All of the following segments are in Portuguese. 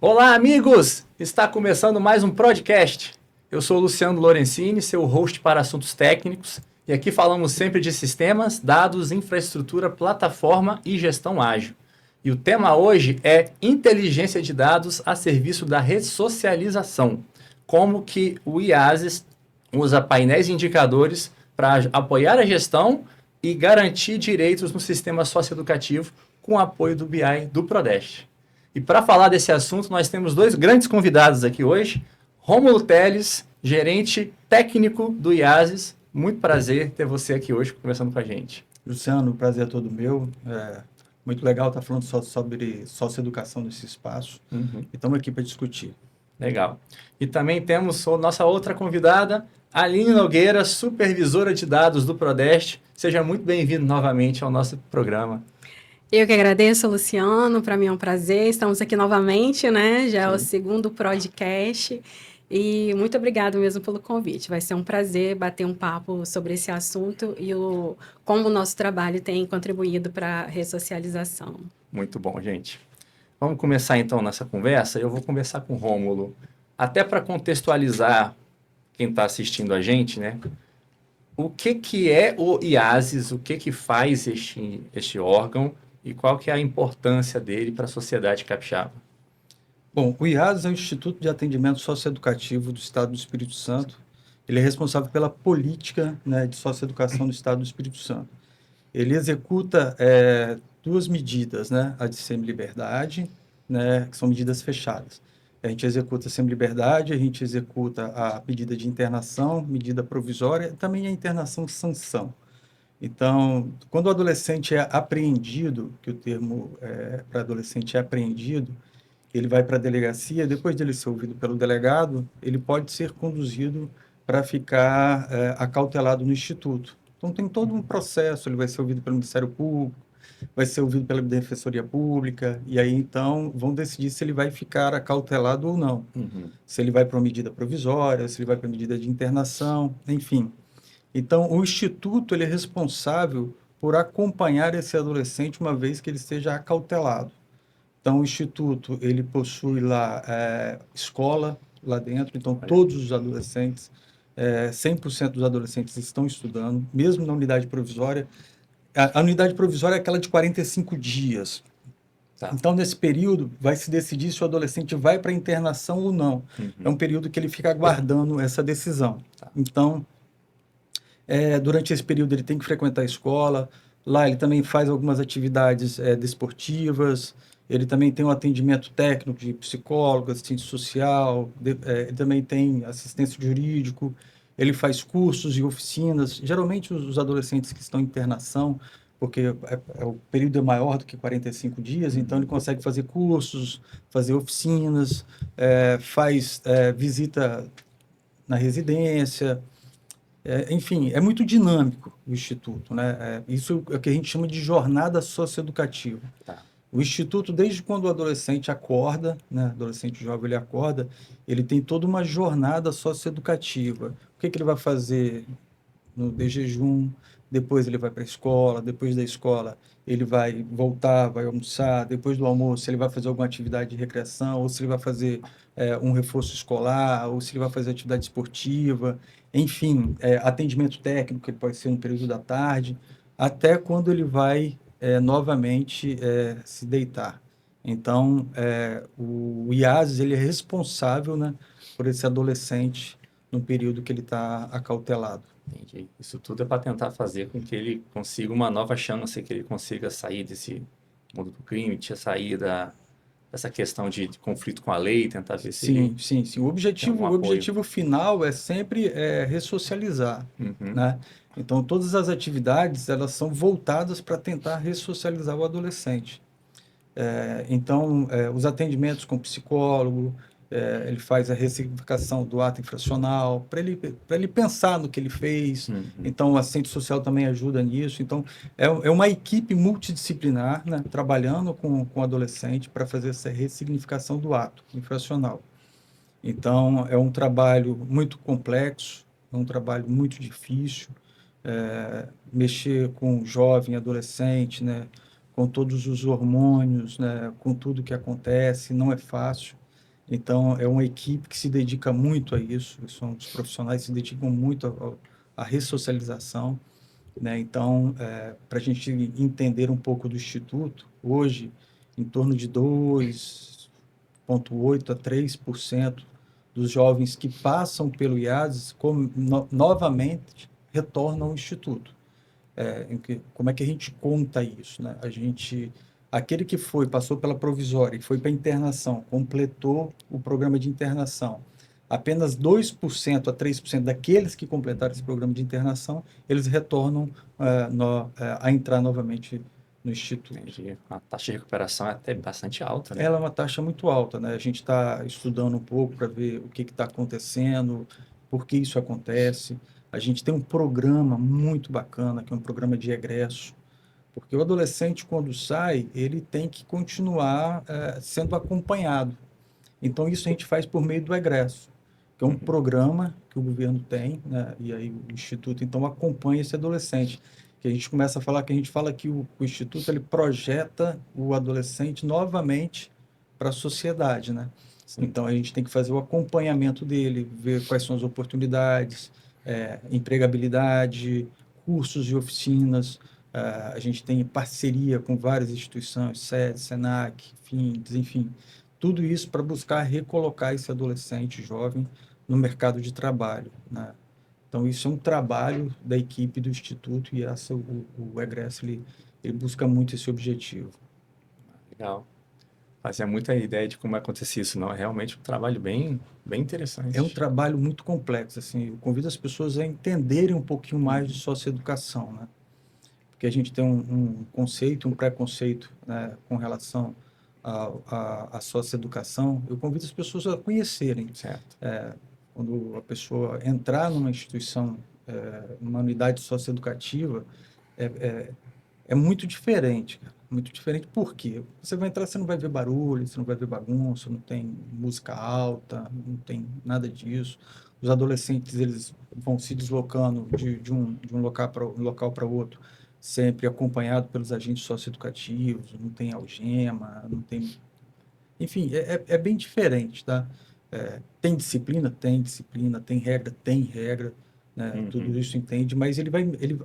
Olá, amigos! Está começando mais um podcast. Eu sou o Luciano Lorenzini, seu host para assuntos técnicos, e aqui falamos sempre de sistemas, dados, infraestrutura, plataforma e gestão ágil. E o tema hoje é inteligência de dados a serviço da ressocialização. Como que o IaaS usa painéis e indicadores para apoiar a gestão e garantir direitos no sistema socioeducativo com o apoio do BI do Prodeste. E para falar desse assunto, nós temos dois grandes convidados aqui hoje. Rômulo Teles, gerente técnico do IASES. Muito prazer ter você aqui hoje conversando com a gente. Luciano, o prazer é todo meu. Muito legal estar falando sobre socioeducação nesse espaço. E estamos aqui para discutir. Legal. E também temos a nossa outra convidada, Aline Nogueira, supervisora de dados do Prodeste. Seja muito bem-vindo novamente ao nosso programa. Eu que agradeço, Luciano. Para mim é um prazer. Estamos aqui novamente, né? Já é o Sim. segundo podcast. E muito obrigado mesmo pelo convite. Vai ser um prazer bater um papo sobre esse assunto e como o nosso trabalho tem contribuído para a ressocialização. Muito bom, gente. Vamos começar então nossa conversa. Eu vou conversar com o Rômulo, até para contextualizar quem está assistindo a gente, né? O que é o IASES, o que faz este órgão e qual que é a importância dele para a sociedade capixaba? Bom, o IAS é o Instituto de Atendimento Socioeducativo do Estado do Espírito Santo. Ele é responsável pela política, né, de socioeducação do Estado do Espírito Santo. Ele executa duas medidas, né, a de semi-liberdade, né, que são medidas fechadas. A gente executa a semi-liberdade, a gente executa a medida de internação, medida provisória, também a internação de sanção. Então, quando o adolescente é apreendido, que o termo para adolescente é apreendido, ele vai para a delegacia, depois dele ser ouvido pelo delegado, ele pode ser conduzido para ficar acautelado no instituto. Então, tem todo um processo, ele vai ser ouvido pelo Ministério Público, vai ser ouvido pela Defensoria Pública, e aí, então, vão decidir se ele vai ficar acautelado ou não. Se ele vai para uma medida provisória, se ele vai para uma medida de internação, enfim. Então, o Instituto ele é responsável por acompanhar esse adolescente uma vez que ele esteja acautelado. Então, o Instituto ele possui lá escola lá dentro, então todos os adolescentes, 100% dos adolescentes estão estudando, mesmo na unidade provisória. A unidade provisória é aquela de 45 dias. Tá. Então, nesse período, vai se decidir se o adolescente vai para a internação ou não. É um período que ele fica aguardando essa decisão. Tá. Então, durante esse período ele tem que frequentar a escola, lá ele também faz algumas atividades desportivas, ele também tem um atendimento técnico de psicólogo, assistente social, ele também tem assistência jurídico, ele faz cursos e oficinas. Geralmente os adolescentes que estão em internação, porque o período é maior do que 45 dias, então ele consegue fazer cursos, fazer oficinas, faz visita na residência. Enfim, é muito dinâmico o Instituto, né? Isso é o que a gente chama de jornada socioeducativa. Tá. O Instituto, desde quando o adolescente acorda, né? Adolescente jovem, ele acorda, ele tem toda uma jornada socioeducativa. O que ele vai fazer no de jejum, depois ele vai para a escola, depois da escola ele vai voltar, vai almoçar, depois do almoço ele vai fazer alguma atividade de recreação, ou se ele vai fazer um reforço escolar, ou se ele vai fazer atividade esportiva, enfim, atendimento técnico, que ele pode ser no período da tarde, até quando ele vai novamente se deitar. Então, o IASES ele é responsável, né, por esse adolescente no período que ele está acautelado. Entendi. Isso tudo é para tentar fazer com que ele consiga uma nova chance, que ele consiga sair desse mundo do crime, sair dessa questão de conflito com a lei, tentar ver se ele Sim. O tem objetivo, algum o apoio. objetivo final é sempre ressocializar, né? Então, todas as atividades, elas são voltadas para tentar ressocializar o adolescente. Então, os atendimentos com psicólogo, ele faz a ressignificação do ato infracional, para ele pensar no que ele fez. Então, o assistente social também ajuda nisso. Então, é uma equipe multidisciplinar, né, trabalhando com o adolescente para fazer essa ressignificação do ato infracional. Então, é um trabalho muito complexo, é um trabalho muito difícil, mexer com jovem, adolescente, né, com todos os hormônios, né, com tudo que acontece, não é fácil. Então, é uma equipe que se dedica muito a isso, são os profissionais que se dedicam muito à ressocialização, né? Então, para a gente entender um pouco do Instituto, hoje, em torno de 2,8% a 3% dos jovens que passam pelo IASES novamente retornam ao Instituto. Como é que a gente conta isso, né? Aquele que passou pela provisória e foi para a internação, completou o programa de internação, apenas 2% a 3% daqueles que completaram esse programa de internação, eles retornam a entrar novamente no Instituto. Entendi. A taxa de recuperação é até bastante alta, né? Ela é uma taxa muito alta, né? A gente está estudando um pouco para ver o que está acontecendo, por que isso acontece. A gente tem um programa muito bacana, que é um programa de egresso, porque o adolescente, quando sai, ele tem que continuar sendo acompanhado. Então, isso a gente faz por meio do egresso, que é um programa que o governo tem, né? E aí o Instituto, então, acompanha esse adolescente. Que a gente começa a falar, que a gente fala que o Instituto, ele projeta o adolescente novamente para a sociedade, né? Sim. Então, a gente tem que fazer o acompanhamento dele, ver quais são as oportunidades, empregabilidade, cursos e oficinas. A gente tem parceria com várias instituições, SEDES, SENAC, FINDES, enfim, tudo isso para buscar recolocar esse adolescente jovem no mercado de trabalho, né? Então, isso é um trabalho da equipe do Instituto e o egresso ele busca muito esse objetivo. Legal. Fazia muita ideia de como acontecia isso, não. É realmente um trabalho bem, bem interessante. É um trabalho muito complexo, assim, eu convido as pessoas a entenderem um pouquinho mais de socioeducação, né? Porque a gente tem um conceito, um preconceito, né, com relação à socioeducação. Eu convido as pessoas a conhecerem. Certo. Quando a pessoa entrar numa instituição, numa unidade socioeducativa, é muito diferente, cara. Muito diferente. Por quê? Você vai entrar, você não vai ver barulho, você não vai ver bagunça, não tem música alta, não tem nada disso. Os adolescentes, eles vão se deslocando de um local para outro, sempre acompanhado pelos agentes socioeducativos, não tem algema, não tem... Enfim, é bem diferente, tá? Tem disciplina, tem regra, né? Tudo isso entende, mas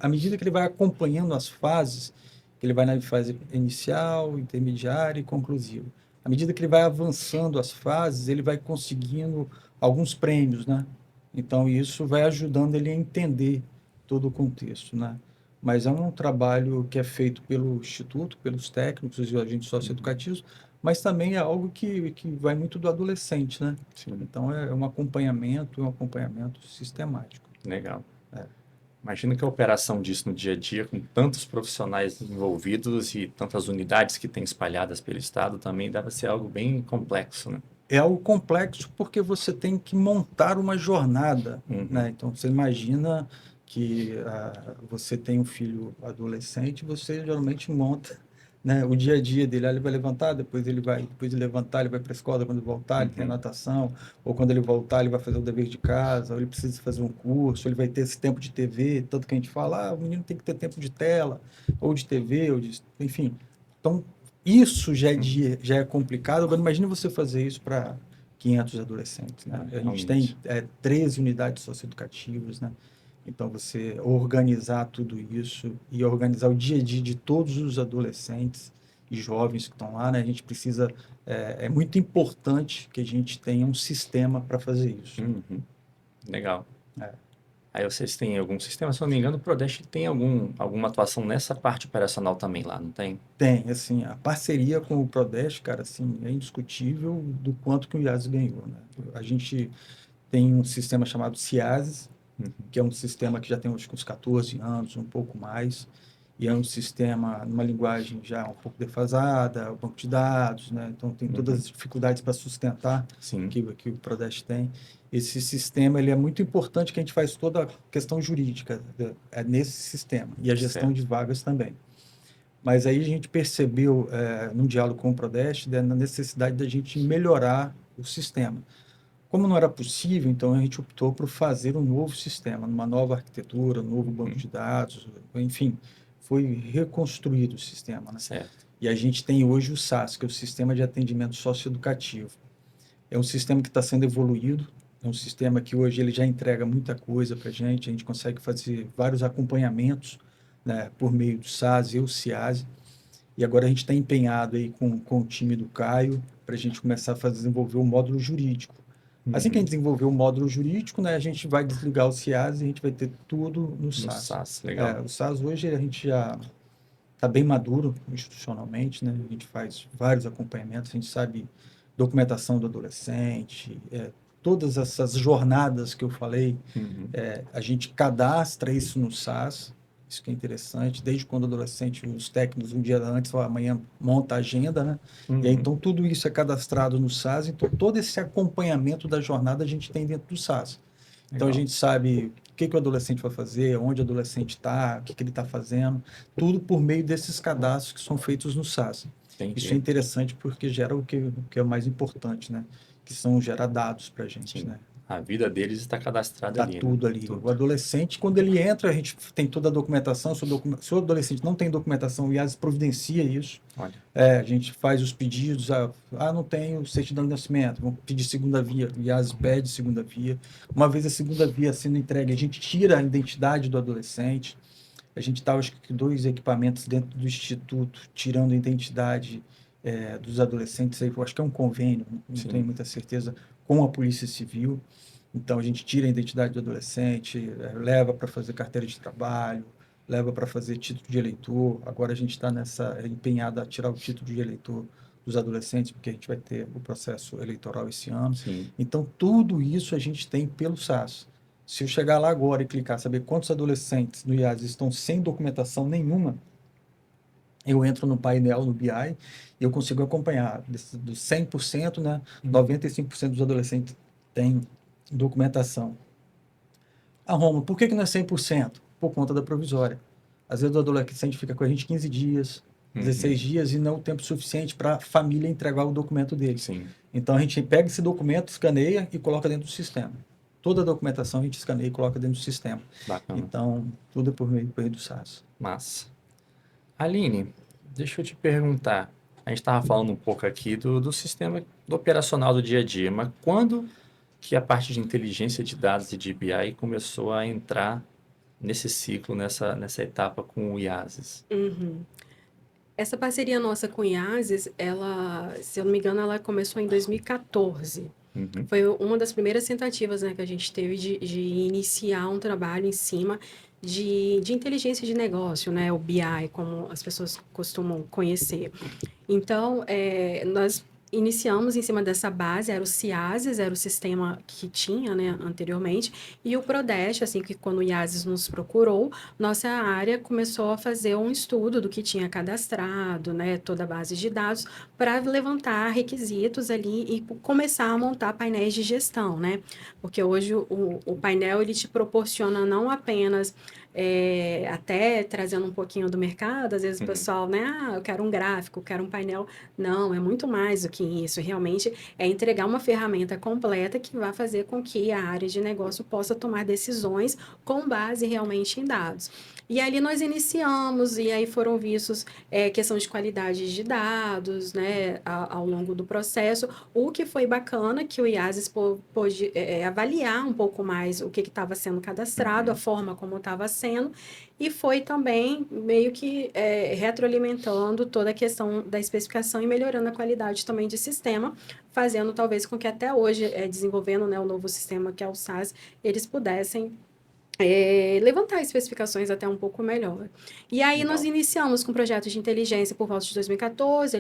à medida que ele vai acompanhando as fases, que ele vai na fase inicial, intermediária e conclusiva. À medida que ele vai avançando as fases, ele vai conseguindo alguns prêmios, né? Então, isso vai ajudando ele a entender todo o contexto, né? Mas é um trabalho que é feito pelo Instituto, pelos técnicos e agentes socioeducativos, mas também é algo que vai muito do adolescente, né? Sim. Então, é um acompanhamento sistemático. Legal. Imagina que a operação disso no dia a dia, com tantos profissionais envolvidos e tantas unidades que tem espalhadas pelo estado, também deve ser algo bem complexo, né? É algo complexo porque você tem que montar uma jornada, né? Então, você imagina que você tem um filho adolescente, você geralmente monta, né, o dia a dia dele. Ele vai levantar, depois de levantar, ele vai para a escola, quando ele voltar, ele tem natação, ou quando ele voltar, ele vai fazer o dever de casa, ou ele precisa fazer um curso, ele vai ter esse tempo de TV, tanto que a gente fala, o menino tem que ter tempo de tela, ou de TV, enfim. Então, isso já é complicado. Agora, imagine você fazer isso para 500 adolescentes, né? A gente tem 13 unidades socioeducativas, né? Então, você organizar tudo isso e organizar o dia a dia de todos os adolescentes e jovens que estão lá, né? A gente precisa... É muito importante que a gente tenha um sistema para fazer isso. Legal. Aí vocês têm algum sistema, se não me engano, o Prodeste tem alguma atuação nessa parte operacional também lá, não tem? Tem, assim, a parceria com o Prodeste, cara, assim, é indiscutível do quanto que o IASES ganhou, né? A gente tem um sistema chamado CIASES, que é um sistema que já tem acho que uns 14 anos, um pouco mais, e é um sistema numa linguagem já um pouco defasada, o banco de dados, né? Então tem todas as dificuldades para sustentar que o Prodeste tem. Esse sistema ele é muito importante, que a gente faz toda a questão jurídica nesse sistema, e a gestão de vagas também. Mas aí a gente percebeu, num diálogo com o Prodeste, na necessidade da gente melhorar o sistema. Como não era possível, então a gente optou por fazer um novo sistema, uma nova arquitetura, um novo banco de dados, enfim, foi reconstruído o sistema, né? Certo. E a gente tem hoje o SAS, que é o Sistema de Atendimento Socioeducativo. É um sistema que está sendo evoluído, é um sistema que hoje ele já entrega muita coisa para a gente consegue fazer vários acompanhamentos, né, por meio do SaaS e o CIASE, e agora a gente está empenhado aí com o time do Caio para a gente começar a desenvolver o módulo jurídico. Assim que a gente desenvolver o módulo jurídico, né, a gente vai desligar o CIASE e a gente vai ter tudo no No SaaS. SaaS, legal. O SaaS hoje a gente já está bem maduro institucionalmente, né? A gente faz vários acompanhamentos, a gente sabe documentação do adolescente, todas essas jornadas que eu falei, a gente cadastra isso no SaaS, isso que é interessante, desde quando o adolescente, os técnicos, um dia antes ou amanhã monta a agenda, né? E aí, então, tudo isso é cadastrado no SaaS, então, todo esse acompanhamento da jornada a gente tem dentro do SaaS. Então, a gente sabe o que o adolescente vai fazer, onde o adolescente está, o que ele está fazendo, tudo por meio desses cadastros que são feitos no SaaS. Entendi. Isso é interessante porque gera o que é o mais importante, né? Que são gerar dados para a gente, Sim. né? A vida deles está cadastrada Tá ali, tudo né? ali. Tudo. O adolescente, quando ele entra, a gente tem toda a documentação. Se o adolescente não tem documentação, o IAS providencia isso. Olha. A gente faz os pedidos. Não tenho certidão de nascimento, vamos pedir segunda via. O IAS pede segunda via. Uma vez a segunda via sendo entregue, a gente tira a identidade do adolescente. A gente está, acho que, 2 equipamentos dentro do Instituto, tirando a identidade dos adolescentes. Eu acho que é um convênio, não tenho muita certeza, com a Polícia Civil. Então, a gente tira a identidade do adolescente, leva para fazer carteira de trabalho, leva para fazer título de eleitor. Agora a gente está empenhado a tirar o título de eleitor dos adolescentes, porque a gente vai ter o processo eleitoral esse ano. Sim. Então, tudo isso a gente tem pelo SaaS. Se eu chegar lá agora e clicar, saber quantos adolescentes no IAS estão sem documentação nenhuma, eu entro no painel, no BI, e eu consigo acompanhar. Dos 100%, né, 95% dos adolescentes têm documentação. Rômulo, por que não é 100%? Por conta da provisória. Às vezes o adolescente fica com a gente 15 dias, 16 dias, e não é o tempo suficiente para a família entregar o documento dele. Sim. Então, a gente pega esse documento, escaneia e coloca dentro do sistema. Toda a documentação a gente escaneia e coloca dentro do sistema. Bacana. Então, tudo é por meio do SaaS. Massa. Aline, deixa eu te perguntar. A gente estava falando um pouco aqui do sistema do operacional do dia a dia, mas quando que a parte de inteligência de dados e de BI começou a entrar nesse ciclo, nessa etapa com o IASES? Essa parceria nossa com o IASES, ela, se eu não me engano, ela começou em 2014. Foi uma das primeiras tentativas, né, que a gente teve de iniciar um trabalho em cima de inteligência de negócio, né, o BI, como as pessoas costumam conhecer. Então, nós iniciamos em cima dessa base, era o CIASES, era o sistema que tinha, né, anteriormente, e o Prodeste, assim, que quando o IASES nos procurou, nossa área começou a fazer um estudo do que tinha cadastrado, né, toda a base de dados, para levantar requisitos ali e começar a montar painéis de gestão, né, porque hoje o painel, ele te proporciona não apenas até trazendo um pouquinho do mercado, às vezes o pessoal, né, eu quero um gráfico, eu quero um painel. Não, é muito mais do que isso. Realmente é entregar uma ferramenta completa que vai fazer com que a área de negócio possa tomar decisões com base realmente em dados. E ali nós iniciamos, e aí foram vistos questão de qualidade de dados, né, ao longo do processo. O que foi bacana, que o IASES pôde avaliar um pouco mais o que estava sendo cadastrado, a forma como estava sendo, e foi também meio que retroalimentando toda a questão da especificação e melhorando a qualidade também de sistema, fazendo talvez com que até hoje, desenvolvendo, né, o novo sistema que é o SaaS, eles pudessem levantar especificações até um pouco melhor. E aí Legal. nós iniciamos com projetos de inteligência por volta de 2014,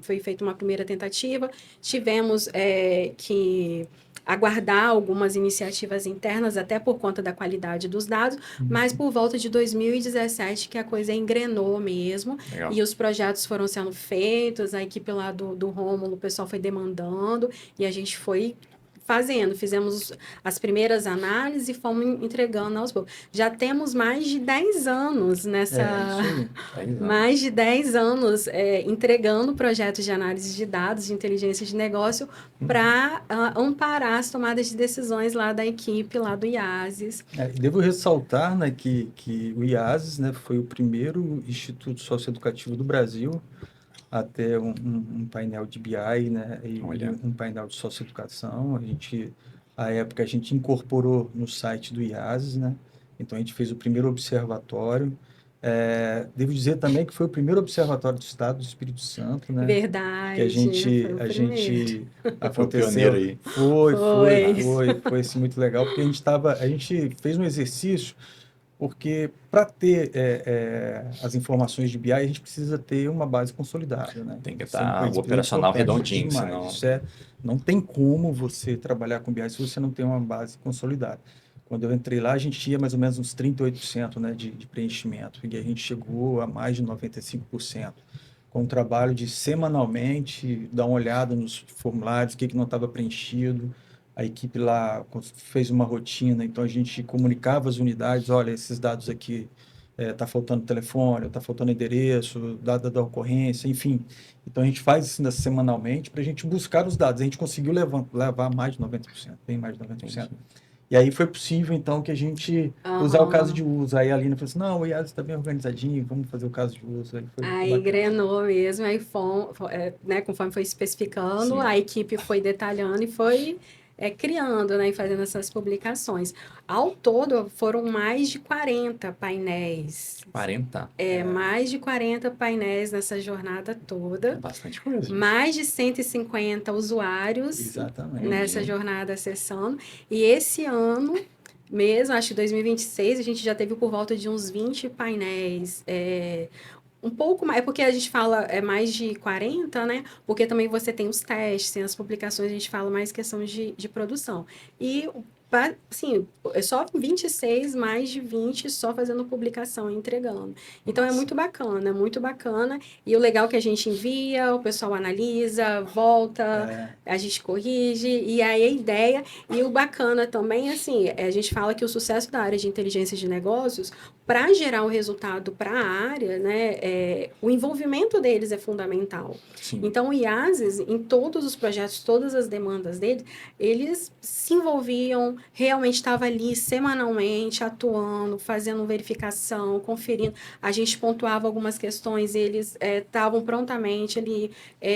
foi feita uma primeira tentativa, tivemos que aguardar algumas iniciativas internas, até por conta da qualidade dos dados, mas por volta de 2017 que a coisa engrenou mesmo, Legal. e os projetos foram sendo feitos, a equipe lá do Rômulo, o pessoal foi demandando, e a gente foi fizemos as primeiras análises e fomos entregando aos poucos. Já temos mais de 10 anos nessa... Isso aí. Mais de 10 anos entregando projetos de análise de dados, de inteligência de negócio, para amparar as tomadas de decisões lá da equipe, lá do IASES. Devo ressaltar, né, que o IASES, né, foi o primeiro instituto socioeducativo do Brasil até um painel de BI, né, e Olha. um painel de socioeducação. À época, a gente incorporou no site do IASES, né, então a gente fez o primeiro observatório. Devo dizer também que foi o primeiro observatório do Estado do Espírito Santo, né, que Verdade, foi o a primeiro. gente Foi o pioneiro aconteceu, aí. Foi. foi assim, muito legal, porque a gente fez um exercício, porque para ter as informações de BI, a gente precisa ter uma base consolidada, né? Tem que Isso é uma estar o coisa operacional importante redondinho, demais. senão... Não tem como você trabalhar com BI se você não tem uma base consolidada. Quando eu entrei lá, a gente tinha mais ou menos uns 38%, né, de preenchimento, e a gente chegou a mais de 95%, com o trabalho de semanalmente dar uma olhada nos formulários, o que não estava preenchido. A equipe lá fez uma rotina, então a gente comunicava às unidades, olha, esses dados aqui, está faltando telefone, está faltando endereço, data da ocorrência, enfim. Então a gente faz isso semanalmente para a gente buscar os dados. A gente conseguiu levar mais de 90%, bem mais de 90%. Entendi. E aí foi possível, então, que a gente usar o caso Aham. de uso. Aí a Aline falou assim, não, o IAS está bem organizadinho, vamos fazer o caso de uso. Aí foi Aí bacana. engrenou mesmo, aí né, conforme foi especificando, Sim. a equipe foi detalhando e foi criando, né, e fazendo essas publicações. Ao todo, foram mais de 40 painéis. 40. Mais de 40 painéis nessa jornada É toda. bastante coisa, gente. Mais de 150 usuários Exatamente. nessa jornada acessando. E esse ano mesmo, acho que 2026, a gente já teve por volta de uns 20 painéis. Um pouco mais, é porque a gente fala mais de 40, né? Porque também você tem os testes, tem as publicações, a gente fala mais questão de produção. E, assim, é só 26, mais de 20 só fazendo publicação e entregando. Então, é Nossa. muito bacana, é muito bacana. E o legal é que a gente envia, o pessoal analisa, volta, a gente corrige, e aí a ideia, e o bacana também, assim, a gente fala que o sucesso da área de inteligência de negócios, para gerar o resultado para a área, né, o envolvimento deles é fundamental. Sim. Então, o IASES, em todos os projetos, todas as demandas deles, eles se envolviam, realmente estava ali semanalmente, atuando, fazendo verificação, conferindo. A gente pontuava algumas questões, eles estavam prontamente ali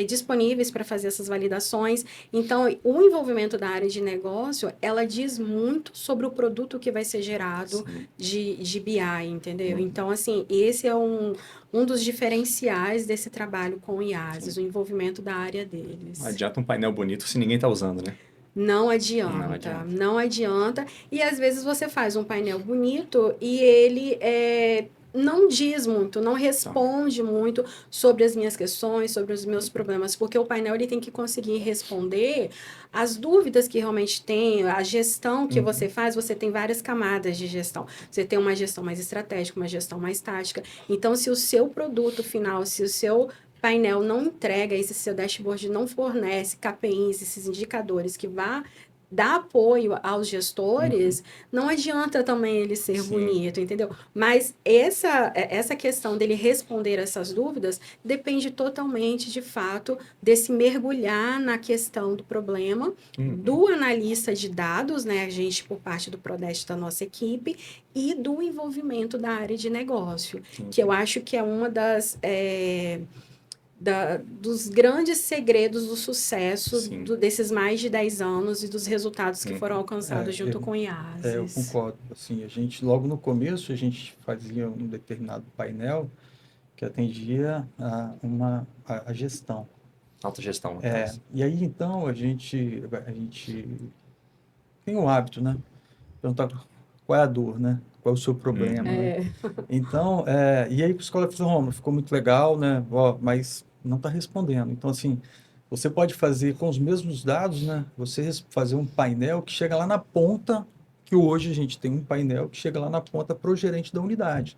disponíveis para fazer essas validações. Então, o envolvimento da área de negócio, ela diz muito sobre o produto que vai ser gerado de BI, entendeu? Então, assim, esse é um dos diferenciais desse trabalho com o IASES, o envolvimento da área deles. Não adianta um painel bonito se ninguém tá usando, né? Não adianta, não adianta. E às vezes você faz um painel bonito e ele não diz muito, não responde muito sobre as minhas questões, sobre os meus problemas, porque o painel ele tem que conseguir responder as dúvidas que realmente tem, a gestão que você faz, você tem várias camadas de gestão. Você tem uma gestão mais estratégica, uma gestão mais tática. Então, se o seu produto final, se o seu painel não entrega, esse seu dashboard não fornece KPIs, esses indicadores que vá dar apoio aos gestores, não adianta também ele ser bonito, entendeu? Mas essa questão dele responder essas dúvidas depende totalmente, de fato, desse mergulhar na questão do problema, do analista de dados, né, a gente por parte do Prodeste da nossa equipe, e do envolvimento da área de negócio, que eu acho que é uma dos grandes segredos do sucesso desses mais de 10 anos e dos resultados que foram alcançados junto com o IASES. Eu concordo. Assim, logo no começo, a gente fazia um determinado painel que atendia a gestão. Autogestão. E aí, então, a gente tem o hábito, né? Perguntar qual é a dor, né? Qual é o seu problema, né? Então, e aí a escola falou, ficou muito legal, né? Mas não está respondendo. Então, assim, você pode fazer com os mesmos dados, né? Você fazer um painel que chega lá na ponta, que hoje a gente tem um painel que chega lá na ponta para o gerente da unidade.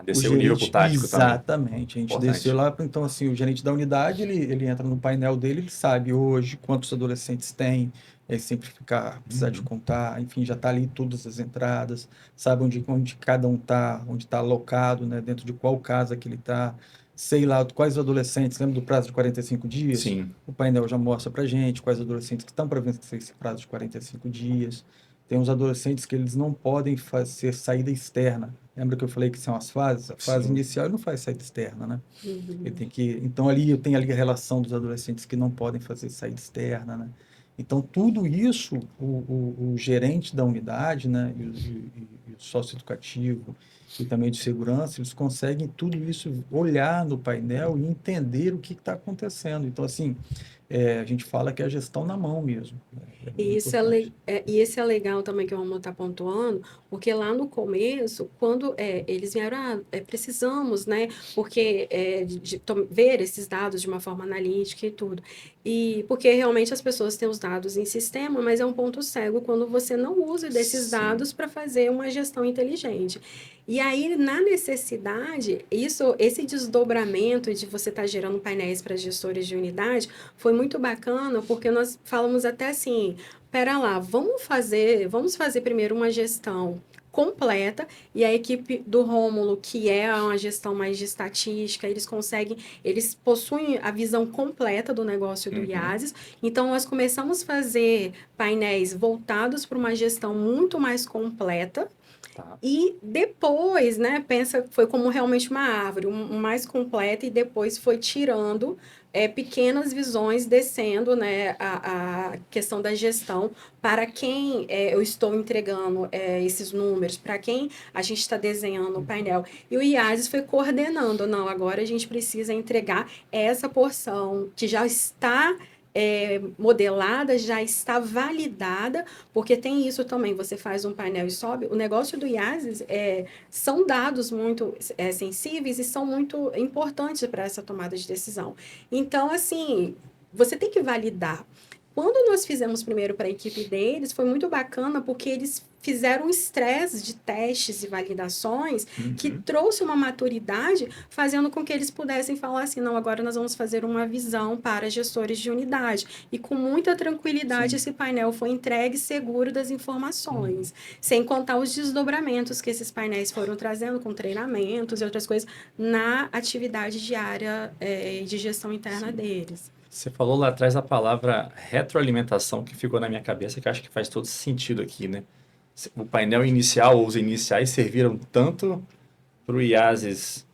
Desceu o nível pro tático também. Exatamente. A gente desceu lá, então, assim, o gerente da unidade, ele entra no painel dele, ele sabe hoje quantos adolescentes tem, simplificar, precisar de contar, enfim, já está ali todas as entradas, sabe onde cada um está, onde está alocado, né, dentro de qual casa que ele está, sei lá, quais adolescentes, lembra do prazo de 45 dias? Sim. O painel já mostra para gente quais adolescentes que estão para vencer esse prazo de 45 dias. Tem uns adolescentes que eles não podem fazer saída externa, Lembra que eu falei que são as fases? A fase Sim. inicial ele não faz saída externa, né? Uhum. Ele tem que... Então, ali eu tenho ali a relação dos adolescentes que não podem fazer saída externa, né? Então, tudo isso, o gerente da unidade, né? E o sócio educativo e também de segurança, eles conseguem tudo isso olhar no painel e entender o que está acontecendo. Então, assim, a gente fala que é a gestão na mão mesmo. É E muito importante. e esse é legal também que o Romulo está pontuando, porque lá no começo, quando eles vieram, precisamos, né, porque ver esses dados de uma forma analítica e tudo. E porque realmente as pessoas têm os dados em sistema, mas é um ponto cego quando você não usa desses Sim. dados para fazer uma gestão inteligente. E aí, na necessidade, esse desdobramento de você estar gerando painéis para gestores de unidade foi muito bacana, porque nós falamos até assim, pera lá, vamos fazer primeiro uma gestão completa e a equipe do Rômulo, que é uma gestão mais de estatística, eles possuem a visão completa do negócio do Uhum. IASES, então nós começamos a fazer painéis voltados para uma gestão muito mais completa, Tá. e depois, né, foi como realmente uma árvore, mais completa, e depois foi tirando pequenas visões, descendo, né, a questão da gestão, para quem eu estou entregando esses números, para quem a gente está desenhando o painel. E o IASES foi coordenando, não, agora a gente precisa entregar essa porção que já está modelada, já está validada, porque tem isso também, você faz um painel e sobe, o negócio do IASES são dados muito sensíveis e são muito importantes para essa tomada de decisão. Então, assim, você tem que validar. Quando nós fizemos primeiro para a equipe deles, foi muito bacana, porque eles fizeram um estresse de testes e validações que Uhum. trouxe uma maturidade, fazendo com que eles pudessem falar assim, não, agora nós vamos fazer uma visão para gestores de unidade. E com muita tranquilidade, Sim. esse painel foi entregue seguro das informações, sem contar os desdobramentos que esses painéis foram trazendo, com treinamentos e outras coisas, na atividade diária de gestão interna Sim. deles. Você falou lá atrás a palavra retroalimentação, que ficou na minha cabeça, que eu acho que faz todo sentido aqui, né? O painel inicial ou os iniciais serviram tanto para o IASES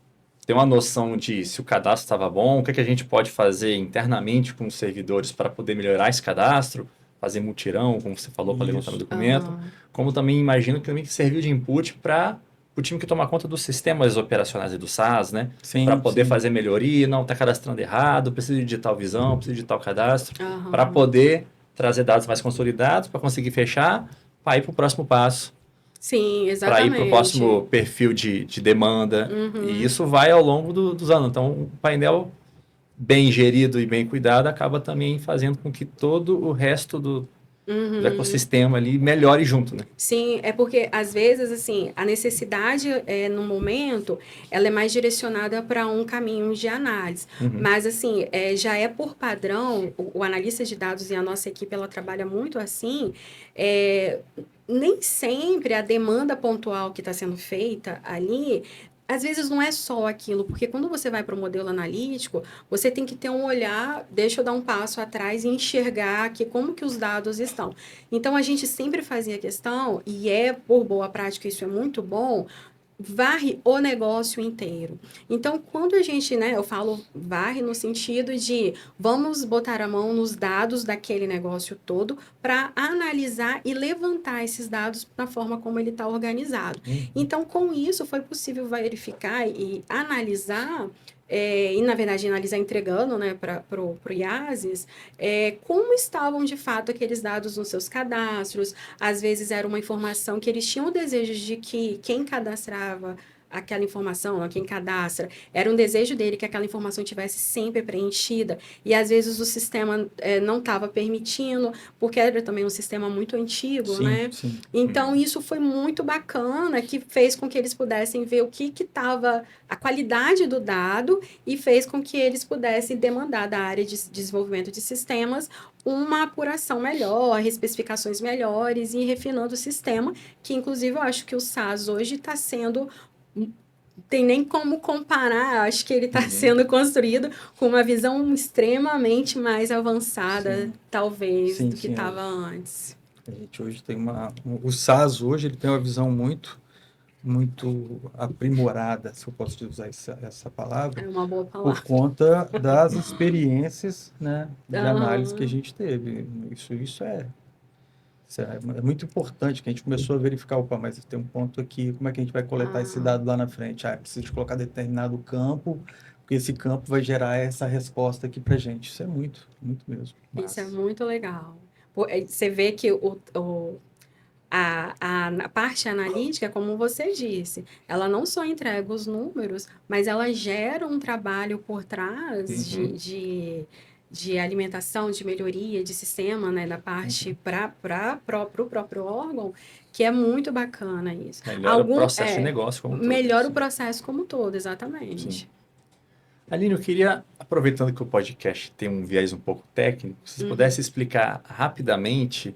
ter uma noção de se o cadastro estava bom, o que a gente pode fazer internamente com os servidores para poder melhorar esse cadastro, fazer mutirão, como você falou, para levantar o Isso. documento, como também imagino que também serviu de input para o time que toma conta dos sistemas operacionais e do SaaS, né? Para Sim, poder sim. fazer melhoria, não está cadastrando errado, precisa de tal visão, precisa de tal cadastro, para Aham. poder trazer dados mais consolidados, para conseguir fechar, para ir para o próximo passo, Sim, para ir para o exatamente. próximo perfil de demanda. E Uhum. isso vai ao longo dos anos. Então, o painel bem gerido e bem cuidado acaba também fazendo com que todo o resto do Uhum. ecossistema ali melhore junto, né? Sim, é porque às vezes assim a necessidade no momento ela é mais direcionada para um caminho de análise, Uhum. mas assim já é por padrão o analista de dados e a nossa equipe ela trabalha muito assim. Nem sempre a demanda pontual que está sendo feita ali às vezes não é só aquilo, porque quando você vai para o modelo analítico, você tem que ter um olhar, deixa eu dar um passo atrás e enxergar que como que os dados estão. Então a gente sempre fazia questão, e por boa prática isso é muito bom, varre o negócio inteiro. Então, quando a gente, né, eu falo varre no sentido de vamos botar a mão nos dados daquele negócio todo para analisar e levantar esses dados na forma como ele está organizado. Então, com isso, foi possível verificar e analisar e, na verdade, analisar entregando né, para o IASES, como estavam de fato aqueles dados nos seus cadastros. Às vezes era uma informação que eles tinham o desejo de que quem cadastrava aquela informação, quem cadastra, era um desejo dele que aquela informação tivesse sempre preenchida, e às vezes o sistema não estava permitindo, porque era também um sistema muito antigo, Sim, né? sim. Então, isso foi muito bacana, que fez com que eles pudessem ver o que estava, a qualidade do dado, e fez com que eles pudessem demandar da área de desenvolvimento de sistemas uma apuração melhor, especificações melhores e refinando o sistema, que inclusive eu acho que o SaaS hoje está sendo tem nem como comparar, acho que ele está sendo construído com uma visão extremamente mais avançada, Sim, talvez, sim, do que sim. estava antes. A gente hoje tem o SaaS hoje ele tem uma visão muito muito aprimorada, se eu posso usar essa palavra, É uma boa palavra. por conta das experiências, né, de análise que a Aham. gente teve. Isso é muito importante, que a gente começou a verificar, opa, mas tem um ponto aqui, como é que a gente vai coletar esse Ah, dado lá na frente? Ah, precisa de colocar determinado campo, porque esse campo vai gerar essa resposta aqui para a gente. Isso é muito, muito mesmo. isso é Massa. muito legal. Você vê que a parte analítica, como você disse, ela não só entrega os números, mas ela gera um trabalho por trás Uhum. de alimentação, de melhoria de sistema, né, da parte para o próprio órgão, que é muito bacana isso. Melhora o processo de É, negócio como um todo. melhora o Sim. processo como um todo, Sim. exatamente. Aline, eu queria, aproveitando que o podcast tem um viés um pouco técnico, se você Uhum. pudesse explicar rapidamente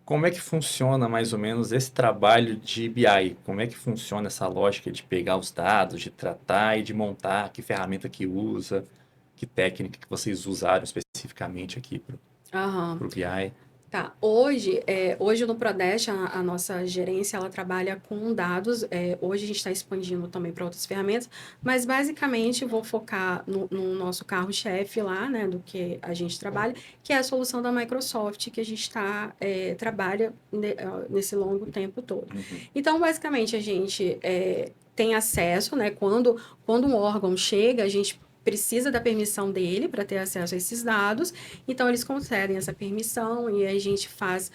como é que funciona mais ou menos esse trabalho de BI, como é que funciona essa lógica de pegar os dados, de tratar e de montar, que ferramenta que usa, que técnica que vocês usaram especificamente aqui Aham. para o BI. Tá, hoje no Prodeste, a nossa gerência, ela trabalha com dados, hoje a gente está expandindo também para outras ferramentas, mas basicamente vou focar no nosso carro-chefe lá, né, do que a gente trabalha, que é a solução da Microsoft, que a gente trabalha nesse longo tempo todo. Uhum. Então, basicamente, a gente tem acesso, né, quando um órgão chega, a gente precisa da permissão dele para ter acesso a esses dados, então eles concedem essa permissão e a gente faz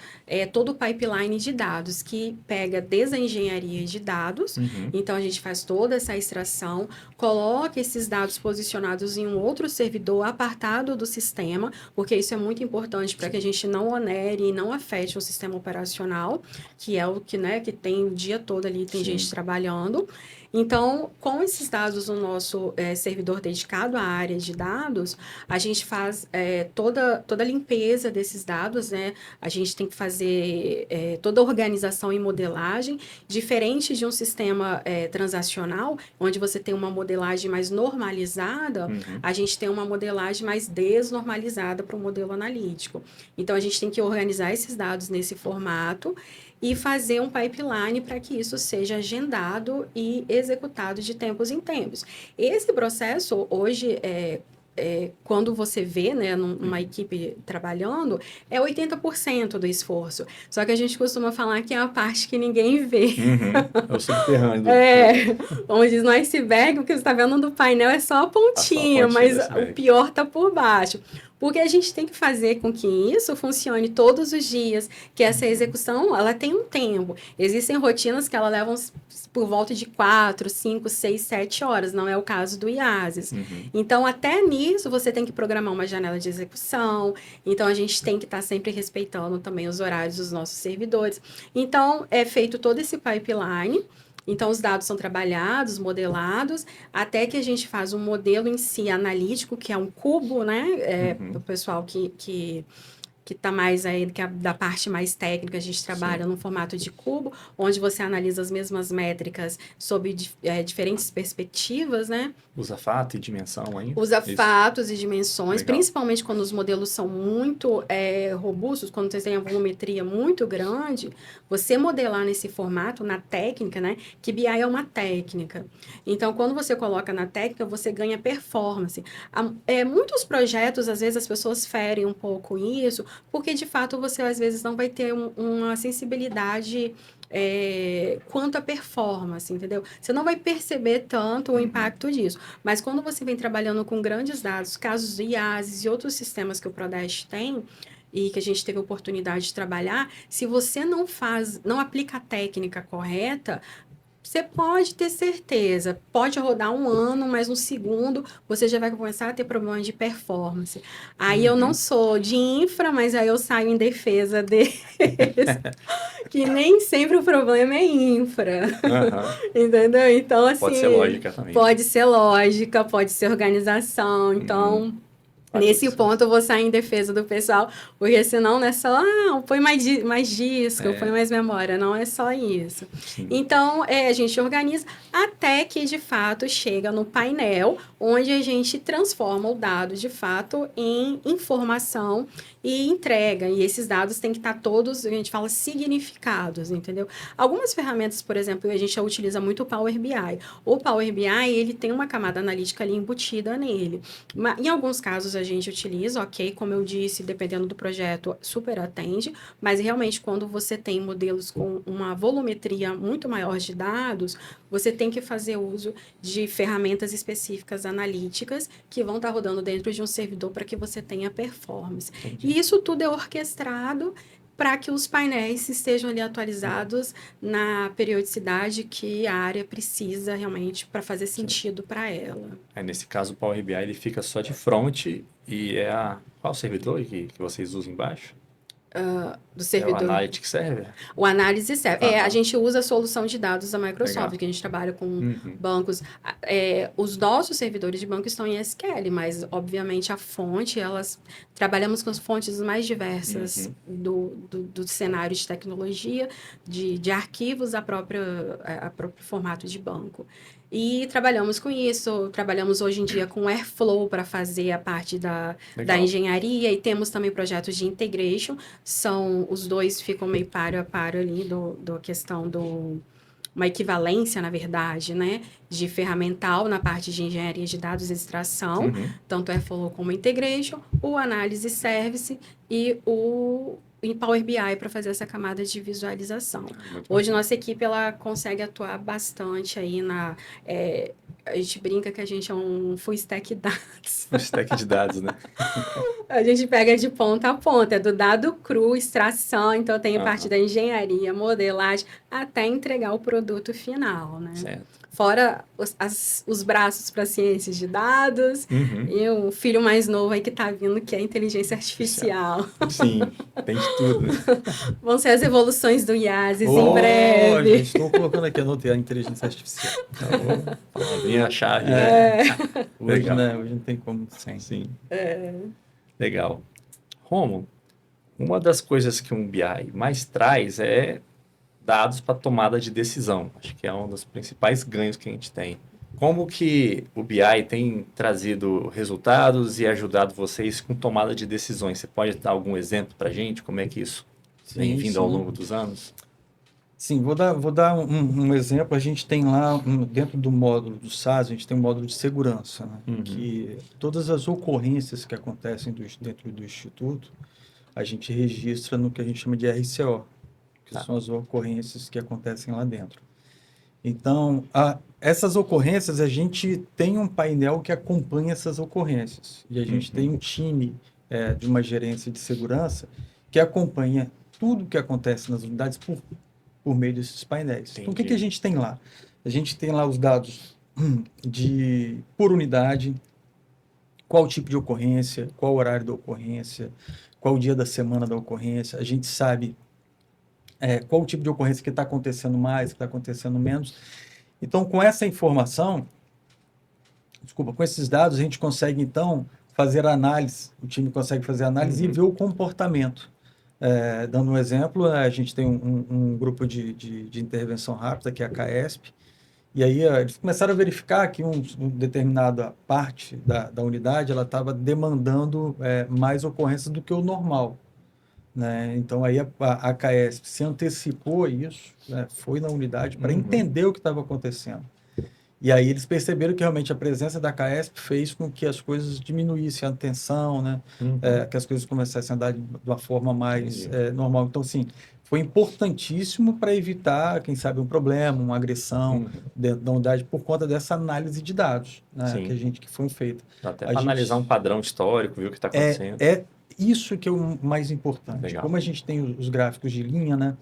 todo o pipeline de dados, que pega desde a engenharia de dados, Uhum. então a gente faz toda essa extração, coloca esses dados posicionados em um outro servidor apartado do sistema, porque isso é muito importante para que a gente não onere e não afete o sistema operacional, que é o que, né, que tem o dia todo ali, tem Sim. gente trabalhando. Então, com esses dados no nosso servidor dedicado à área de dados, a gente faz toda a limpeza desses dados, né? A gente tem que fazer toda a organização e modelagem, diferente de um sistema transacional, onde você tem uma modelagem mais normalizada, Uhum. a gente tem uma modelagem mais desnormalizada para o modelo analítico. Então, a gente tem que organizar esses dados nesse formato e fazer um pipeline para que isso seja agendado e executado de tempos em tempos. Esse processo, hoje, quando você vê, né, numa equipe trabalhando, é 80% do esforço. Só que a gente costuma falar que é a parte que ninguém vê. Uhum. É o subterrâneo. Como diz no iceberg, o que você está vendo do painel é só a pontinha, do mas o iceberg. pior está por baixo. Porque a gente tem que fazer com que isso funcione todos os dias, que essa execução, ela tem um tempo. Existem rotinas que ela levam por volta de 4, 5, 6, 7 horas, não é o caso do IASES. Uhum. Então, até nisso, você tem que programar uma janela de execução, então a gente tem que estar sempre respeitando também os horários dos nossos servidores. Então, é feito todo esse pipeline. Então, os dados são trabalhados, modelados, até que a gente faz um modelo em si analítico, que é um cubo, né? O pessoal que está mais aí, que é da parte mais técnica, a gente trabalha no formato de cubo, onde você analisa as mesmas métricas sob diferentes perspectivas, né? Usa fato e dimensão aí? Usa Isso. fatos e dimensões, Legal. principalmente quando os modelos são muito robustos, quando você tem a volumetria muito grande, você modelar nesse formato, na técnica, né? Que BI é uma técnica. Então, quando você coloca na técnica, você ganha performance. Muitos projetos, às vezes, as pessoas ferem um pouco isso, porque, de fato, você, às vezes, não vai ter uma sensibilidade quanto à performance, entendeu? Você não vai perceber tanto o impacto disso. Mas quando você vem trabalhando com grandes dados, casos de IaaS e outros sistemas que o Prodeste tem, e que a gente teve a oportunidade de trabalhar, se você não aplica a técnica correta, você pode ter certeza, pode rodar um ano, mas no segundo você já vai começar a ter problemas de performance. Aí eu não sou de infra, mas aí eu saio em defesa deles, que nem sempre o problema é infra. Entendeu? Então, assim. Pode ser lógica também. Pode ser lógica, pode ser organização. Então, Nesse ponto, eu vou sair em defesa do pessoal, porque senão não é só, põe mais disco, põe mais memória, não é só isso. Sim. Então, a gente organiza até que, de fato, chega no painel, onde a gente transforma o dado, de fato, em informação e entrega. E esses dados têm que estar todos, a gente fala, significados, entendeu? Algumas ferramentas, por exemplo, a gente já utiliza muito o Power BI. O Power BI, ele tem uma camada analítica ali embutida nele. Em alguns casos, a gente utiliza, ok, como eu disse, dependendo do projeto, super atende, mas realmente quando você tem modelos com uma volumetria muito maior de dados, você tem que fazer uso de ferramentas específicas analíticas que vão estar rodando dentro de um servidor para que você tenha performance. Entendi. E isso tudo é orquestrado para que os painéis estejam ali atualizados na periodicidade que a área precisa realmente para fazer sentido para ela. Nesse caso, o Power BI ele fica só de front e qual servidor que vocês usam embaixo? Do servidor. É o Analytics Server? O análise serve. Tá. A gente usa a solução de dados da Microsoft, Legal. que a gente trabalha com bancos. Os nossos servidores de banco estão em SQL, mas, obviamente, a fonte, trabalhamos com as fontes mais diversas do cenário de tecnologia, de arquivos, a próprio formato de banco. E trabalhamos com isso, trabalhamos hoje em dia com Airflow para fazer a parte da engenharia e temos também projetos de integration, os dois ficam meio paro a paro ali do questão uma equivalência, na verdade, né, de ferramental na parte de engenharia de dados e extração, tanto Airflow como integration, o análise service e o em Power BI para fazer essa camada de visualização. Hoje, nossa equipe ela consegue atuar bastante aí a gente brinca que a gente é um full stack dados. Um stack de dados, né? A gente pega de ponta a ponta, do dado cru, extração, então tem a parte da engenharia, modelagem, até entregar o produto final, né? Certo. Fora os braços para ciências de dados e o filho mais novo aí que está vindo, que é a inteligência artificial. Sim, tem de tudo, né? Vão ser as evoluções do IaaS em breve. Gente, estou colocando aqui, anotei a inteligência artificial. Vinha a chave. Hoje, né? Hoje não tem como. Sim. Legal. Rômulo, uma das coisas que um BI mais traz é dados para tomada de decisão. Acho que é um dos principais ganhos que a gente tem. Como que o BI tem trazido resultados e ajudado vocês com tomada de decisões? Você pode dar algum exemplo para a gente? Como é que isso vem vindo ao longo dos anos? Sim, vou dar um exemplo. A gente tem lá, dentro do módulo do SaaS, a gente tem um módulo de segurança, né? Que todas as ocorrências que acontecem dentro do Instituto, a gente registra no que a gente chama de RCO, que são as ocorrências que acontecem lá dentro. Então, essas ocorrências, a gente tem um painel que acompanha essas ocorrências. E a gente tem um time de uma gerência de segurança que acompanha tudo que acontece nas unidades por meio desses painéis. Entendi. Então, o que a gente tem lá? A gente tem lá os dados por unidade, qual tipo de ocorrência, qual o horário da ocorrência, qual o dia da semana da ocorrência. A gente sabe qual o tipo de ocorrência que está acontecendo mais, que está acontecendo menos. Então, com essa informação, com esses dados, a gente consegue, então, fazer análise, o time consegue fazer análise e ver o comportamento. Dando um exemplo, a gente tem um grupo de intervenção rápida, que é a CAESP, e aí eles começaram a verificar que uma determinada parte da unidade ela estava demandando mais ocorrências do que o normal. Né? Então, aí a CAESP se antecipou a isso, né? Foi na unidade para entender o que estava acontecendo. E aí eles perceberam que realmente a presença da CAESP fez com que as coisas diminuíssem a tensão, né? Que as coisas começassem a andar de uma forma mais normal. Então, assim, foi importantíssimo para evitar, quem sabe, um problema, uma agressão dentro da unidade por conta dessa análise de dados, né? que foi feita. Até para analisar um padrão histórico, ver o que está acontecendo. Isso que é o mais importante. Legal. Como a gente tem os gráficos de linha, né?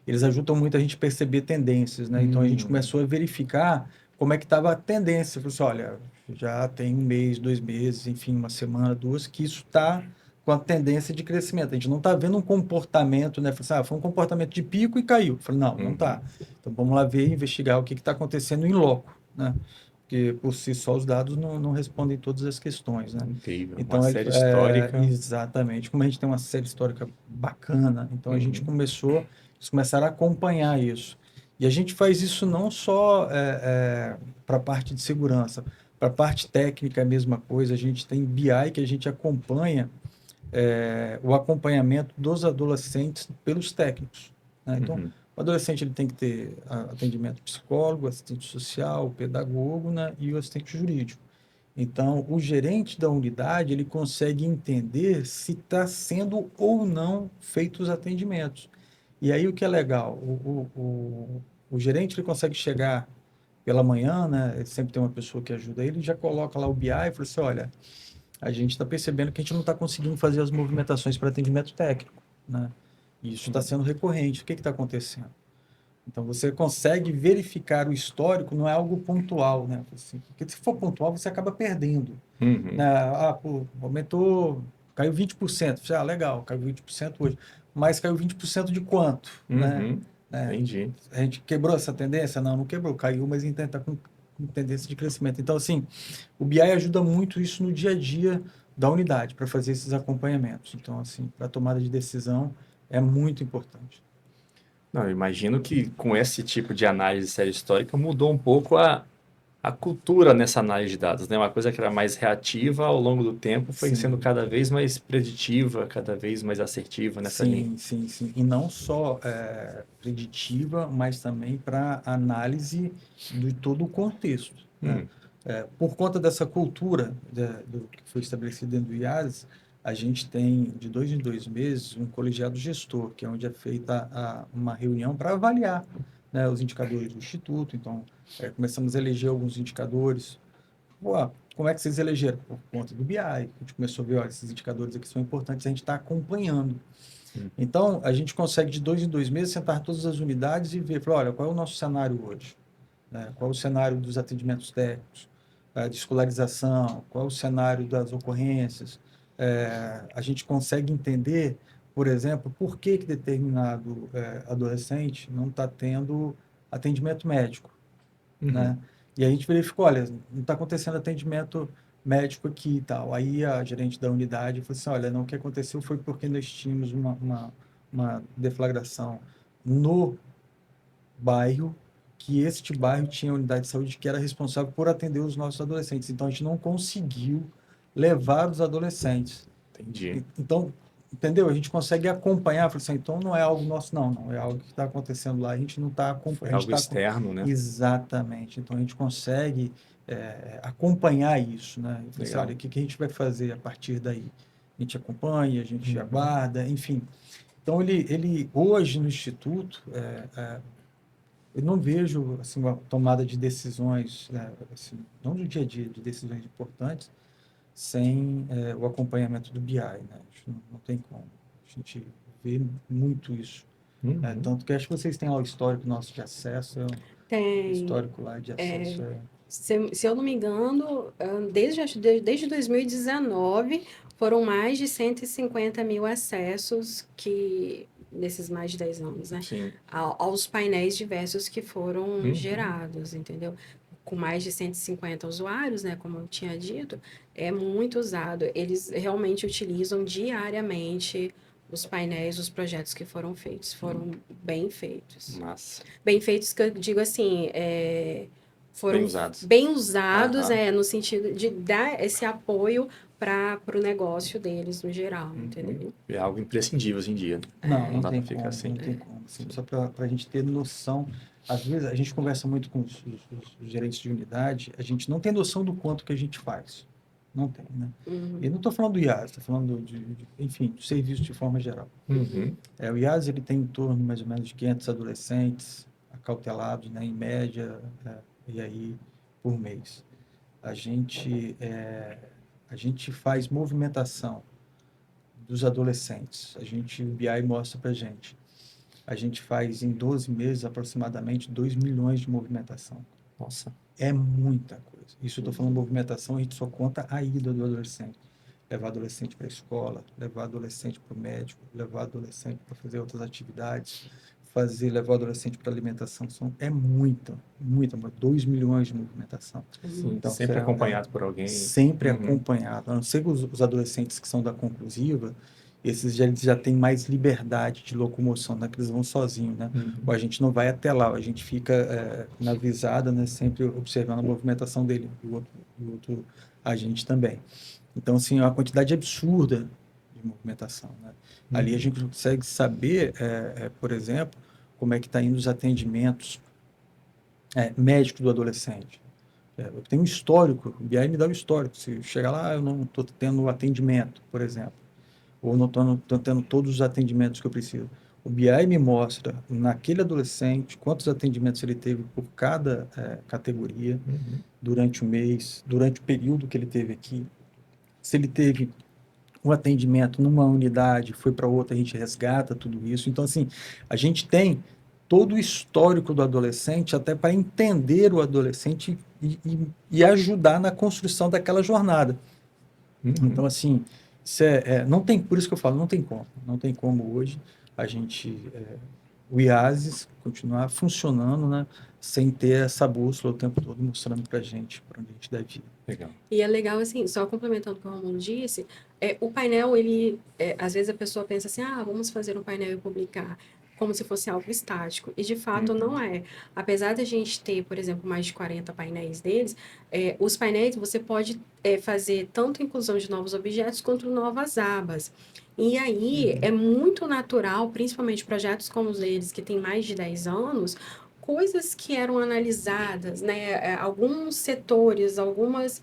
Eles ajudam muito a gente a perceber tendências, né? Então, a gente começou a verificar como é que estava a tendência. Falei assim, olha, já tem 1 mês, 2 meses, enfim, 1 semana, 2, que isso está com a tendência de crescimento. A gente não está vendo um comportamento, né? Falei assim, foi um comportamento de pico e caiu. Falei, não está. Então, vamos lá ver e investigar o que está acontecendo em loco, né? porque por si só os dados não respondem todas as questões, né? Incrível. Então, Uma série histórica. exatamente. Como a gente tem uma série histórica bacana, então a gente Uhum. eles começaram a acompanhar isso. E a gente faz isso não só para a parte de segurança, para a parte técnica é a mesma coisa. A gente tem BI que a gente acompanha o acompanhamento dos adolescentes pelos técnicos, né? Então, Uhum. o adolescente ele tem que ter atendimento psicólogo, assistente social, pedagogo, né, e o assistente jurídico. Então, o gerente da unidade ele consegue entender se está sendo ou não feitos os atendimentos. E aí o que é legal, o gerente ele consegue chegar pela manhã, né? Ele sempre tem uma pessoa que ajuda ele, já coloca lá o BI e fala assim, olha, a gente está percebendo que a gente não está conseguindo fazer as movimentações para atendimento técnico, né? E isso está sendo recorrente. O que está acontecendo? Então, você consegue verificar o histórico, não é algo pontual, né? Assim, porque se for pontual, você acaba perdendo, né? Uhum. Pô, aumentou, caiu 20%. Legal, caiu 20% hoje. Mas caiu 20% de quanto, né? Uhum. Né? Entendi. A gente quebrou essa tendência? Não quebrou, caiu, mas ainda está com tendência de crescimento. Então, assim, o BI ajuda muito isso no dia a dia da unidade, para fazer esses acompanhamentos. Então, assim, para a tomada de decisão é muito importante. Não, eu imagino que com esse tipo de análise de série histórica mudou um pouco a cultura nessa análise de dados, né? Uma coisa que era mais reativa ao longo do tempo foi sendo Sim, cada vez mais preditiva, cada vez mais assertiva nessa linha. sim, sim, sim. E não só preditiva, mas também para análise de todo o contexto, né? Hum. Por conta dessa cultura do que foi estabelecido dentro do IAS, a gente tem, de 2 em 2 meses, um colegiado gestor, que é onde é feita uma reunião para avaliar, né, os indicadores do Instituto. Então, começamos a eleger alguns indicadores. Pô, como é que vocês elegeram? Por conta do BI. A gente começou a ver, olha, esses indicadores aqui são importantes, a gente está acompanhando. Hum. Então, a gente consegue, de 2 em 2 meses, sentar todas as unidades e ver, falar, olha, qual é o nosso cenário hoje? Né? Qual é o cenário dos atendimentos técnicos, de escolarização, qual é o cenário das ocorrências. A gente consegue entender, por exemplo, por que determinado adolescente não está tendo atendimento médico, Uhum. né? E a gente verificou, olha, não está acontecendo atendimento médico aqui e tal. Aí a gerente da unidade falou assim, olha, não, o que aconteceu foi porque nós tínhamos uma deflagração no bairro, que este bairro tinha unidade de saúde que era responsável por atender os nossos adolescentes. Então, a gente não conseguiu levar os adolescentes. Entendi. Então, entendeu? A gente consegue acompanhar, falar assim, então não é algo nosso, não é algo que está acontecendo lá, a gente não está Foi acompanhando. algo externo, né? Exatamente. Então, a gente consegue acompanhar isso, né? E falar assim, olha, Legal. o que a gente vai fazer a partir daí? A gente acompanha, a gente Uhum. aguarda, enfim. Então, ele hoje no Instituto, eu não vejo assim, uma tomada de decisões, né, assim, não do dia a dia, de decisões importantes, sem o acompanhamento do BI, né? Acho que não tem como. A gente vê muito isso. Né? Uhum. Tanto que acho que vocês têm lá o histórico nosso de acesso, o Tem. histórico lá de acesso. Se eu não me engano, desde 2019, foram mais de 150 mil acessos nesses mais de 10 anos, né? Sim. Aos painéis diversos que foram Uhum. gerados, entendeu? Com mais de 150 usuários, né? Como eu tinha dito, é muito usado. Eles realmente utilizam diariamente os painéis, os projetos que foram feitos. Foram bem feitos. Massa. Bem feitos, que eu digo assim, foram Bem usados. bem usados, Aham. no sentido de dar esse apoio para o negócio deles no geral, Uhum. entendeu? É algo imprescindível hoje em dia. Não, Não não dá tem para ficar como, sem. não tem como. Assim, só para a gente ter noção. Às vezes a gente conversa muito com os gerentes de unidade, a gente não tem noção do quanto que a gente faz. Não tem, né? Uhum. E não estou falando do IaaS, estou falando enfim, do serviço de forma geral. Uhum. O IaaS ele tem em torno mais ou menos de 500 adolescentes acautelados, né, em média, e aí por mês. A gente, a gente faz movimentação dos adolescentes. O BI mostra para a gente. A gente faz em 12 meses aproximadamente 2 milhões de movimentação. Nossa. É muita coisa. Isso eu estou falando movimentação, a gente só conta a ida do adolescente. Levar adolescente para a escola, levar adolescente para o médico, levar adolescente para fazer outras atividades, levar o adolescente para alimentação é muita, 2 milhões de movimentação. Sim, Então, sempre acompanhado por alguém. Sempre acompanhado. A não ser que os adolescentes que são da conclusiva, eles já têm mais liberdade de locomoção, né? Que eles vão sozinhos, né? Ou a gente não vai até lá, a gente fica na visada, né? Sempre observando a movimentação dele, do outro agente também. Então, assim, é uma quantidade absurda de movimentação, né? Ali a gente consegue saber, por exemplo, como é que está indo os atendimentos médicos do adolescente. Eu tenho um histórico, o BI me dá o histórico. Se chegar lá, eu não estou tendo atendimento, por exemplo, ou não estou tendo todos os atendimentos que eu preciso. O BI me mostra, naquele adolescente, quantos atendimentos ele teve por cada categoria durante o mês, durante o período que ele teve aqui. Se ele teve um atendimento numa unidade, foi para outra, a gente resgata tudo isso. Então, assim, a gente tem todo o histórico do adolescente até para entender o adolescente e ajudar na construção daquela jornada. Então, assim, não tem, por isso que eu falo, não tem como hoje a gente, o IASES continuar funcionando, né, sem ter essa bússola o tempo todo mostrando para a gente para onde a gente deve ir. Legal. E é legal, assim, só complementando o que o Romulo disse, o painel, ele, às vezes a pessoa pensa assim, vamos fazer um painel e publicar, como se fosse algo estático, e de fato não é. Apesar da gente ter, por exemplo, mais de 40 painéis deles, os painéis você pode fazer tanto inclusão de novos objetos quanto novas abas. E aí é muito natural, principalmente projetos como os deles, que têm mais de 10 anos, coisas que eram analisadas, né? Alguns setores, alguns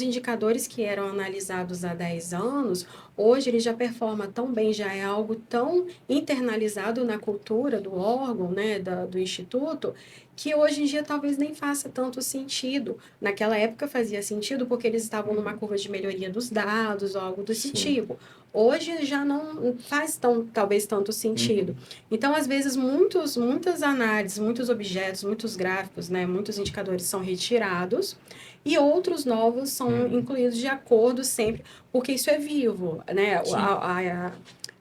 indicadores que eram analisados há 10 anos, hoje ele já performa tão bem, já é algo tão internalizado na cultura do órgão, né, do instituto, que hoje em dia talvez nem faça tanto sentido. Naquela época fazia sentido porque eles estavam numa curva de melhoria dos dados ou algo desse tipo. Hoje já não faz talvez tanto sentido. Então, às vezes, muitas análises, muitos objetos, muitos gráficos, né, muitos indicadores são retirados e outros novos são incluídos de acordo sempre, porque isso é vivo, né?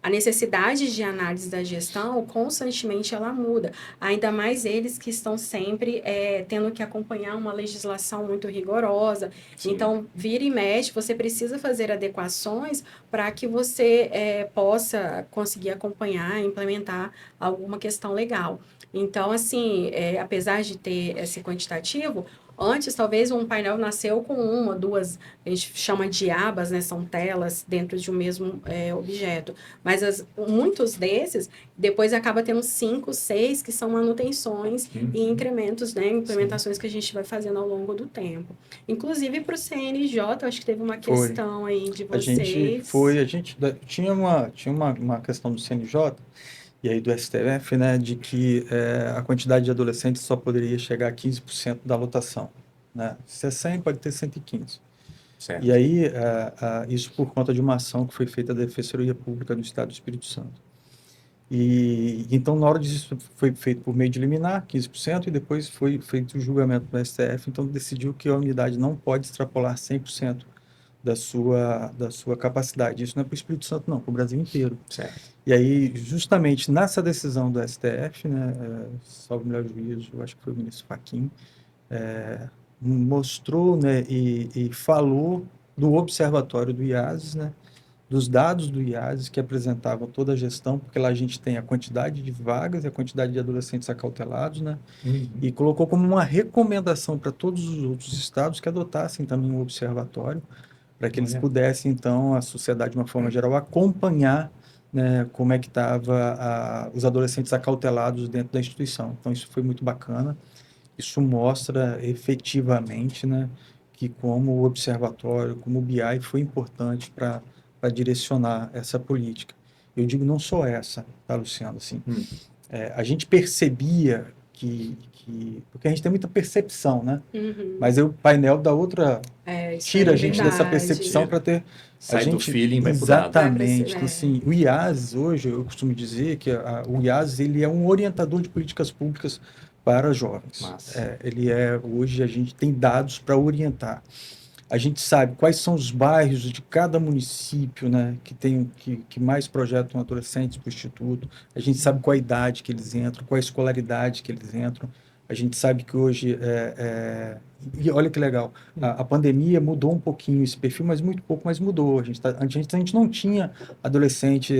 A necessidade de análise da gestão, constantemente ela muda. Ainda mais eles que estão sempre tendo que acompanhar uma legislação muito rigorosa. Sim. Então, vira e mexe, você precisa fazer adequações para que você possa conseguir acompanhar, implementar alguma questão legal. Então, assim, apesar de ter esse quantitativo, antes, talvez um painel nasceu com uma, duas, a gente chama de abas, né? São telas dentro de um mesmo objeto. Mas muitos desses, depois acaba tendo 5, 6, que são manutenções e incrementos, né? Implementações que a gente vai fazendo ao longo do tempo. Inclusive para o CNJ, acho que teve uma questão aí de vocês. A gente tinha uma questão do CNJ, e aí do STF, né, de que a quantidade de adolescentes só poderia chegar a 15% da lotação, né? Se é 100, pode ter 115. Certo. E aí, isso por conta de uma ação que foi feita da Defensoria Pública do Estado do Espírito Santo. E então, na hora disso, foi feito por meio de liminar, 15%, e depois foi feito o julgamento do STF, então decidiu que a unidade não pode extrapolar 100% da sua capacidade. Isso não é para o Espírito Santo, não, para o Brasil inteiro. Certo. E aí, justamente nessa decisão do STF, né, salvo o melhor juízo, eu acho que foi o ministro Fachin, mostrou, né, e falou do observatório do IASES, né, dos dados do IASES que apresentavam toda a gestão, porque lá a gente tem a quantidade de vagas e a quantidade de adolescentes acautelados, né, e colocou como uma recomendação para todos os outros estados que adotassem também um observatório, para que eles pudessem, então, a sociedade, de uma forma geral, acompanhar, né, como é que estava os adolescentes acautelados dentro da instituição. Então, isso foi muito bacana. Isso mostra efetivamente, né, que como o observatório, como o BI foi importante para direcionar essa política. Eu digo não só essa, tá, Luciano? Assim, a gente percebia porque a gente tem muita percepção, né? Mas aí o painel da outra tira a gente dessa percepção para ter... Sai do feeling, vai pro dado. Exatamente. Então, assim, o IASES, hoje, eu costumo dizer que o IASES ele é um orientador de políticas públicas para jovens. Hoje a gente tem dados para orientar. A gente sabe quais são os bairros de cada município, né, que mais projetam adolescentes para o Instituto. A gente sabe qual a idade que eles entram, qual a escolaridade que eles entram. A gente sabe que hoje e olha que legal, a pandemia mudou um pouquinho esse perfil, mas muito pouco, mas mudou. A gente não tinha adolescente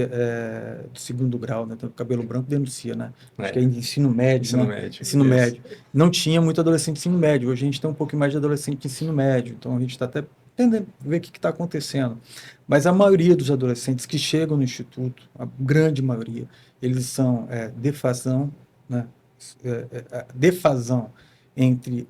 do segundo grau, né? Então, cabelo branco denuncia, né? Acho que é ensino médio, Ensino né? médio. Ensino Isso. médio. Não tinha muito adolescente de ensino médio. Hoje a gente tem um pouquinho mais de adolescente de ensino médio. Então a gente está até tentando ver o que está acontecendo. Mas a maioria dos adolescentes que chegam no Instituto, a grande maioria, eles são defasão, né? Defasão entre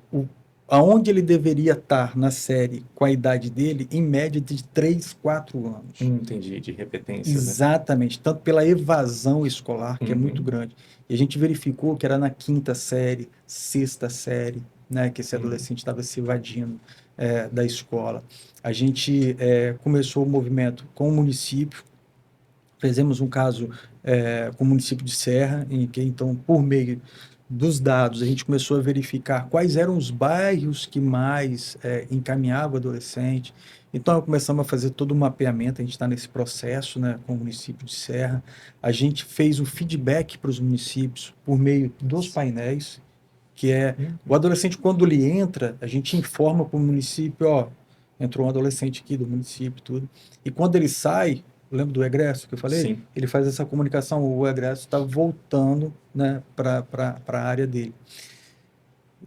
aonde ele deveria estar na série com a idade dele, em média de 3, 4 anos. Entendi, de repetência, né? Exatamente, tanto pela evasão escolar, que é muito Uhum. grande. E a gente verificou que era na 5ª série, 6ª série, né, que esse adolescente estava se evadindo da escola. A gente começou o movimento com o município, fizemos um caso com o município de Serra, em que, então, por meio dos dados, a gente começou a verificar quais eram os bairros que mais encaminhavam adolescente. Então, começamos a fazer todo o mapeamento, a gente está nesse processo, né, com o município de Serra. A gente fez o feedback para os municípios por meio dos painéis, que o adolescente, quando ele entra, a gente informa para o município, ó, entrou um adolescente aqui do município, tudo. E quando ele sai, lembra do egresso que eu falei? Sim. Ele faz essa comunicação, o egresso está voltando, né, para a área dele.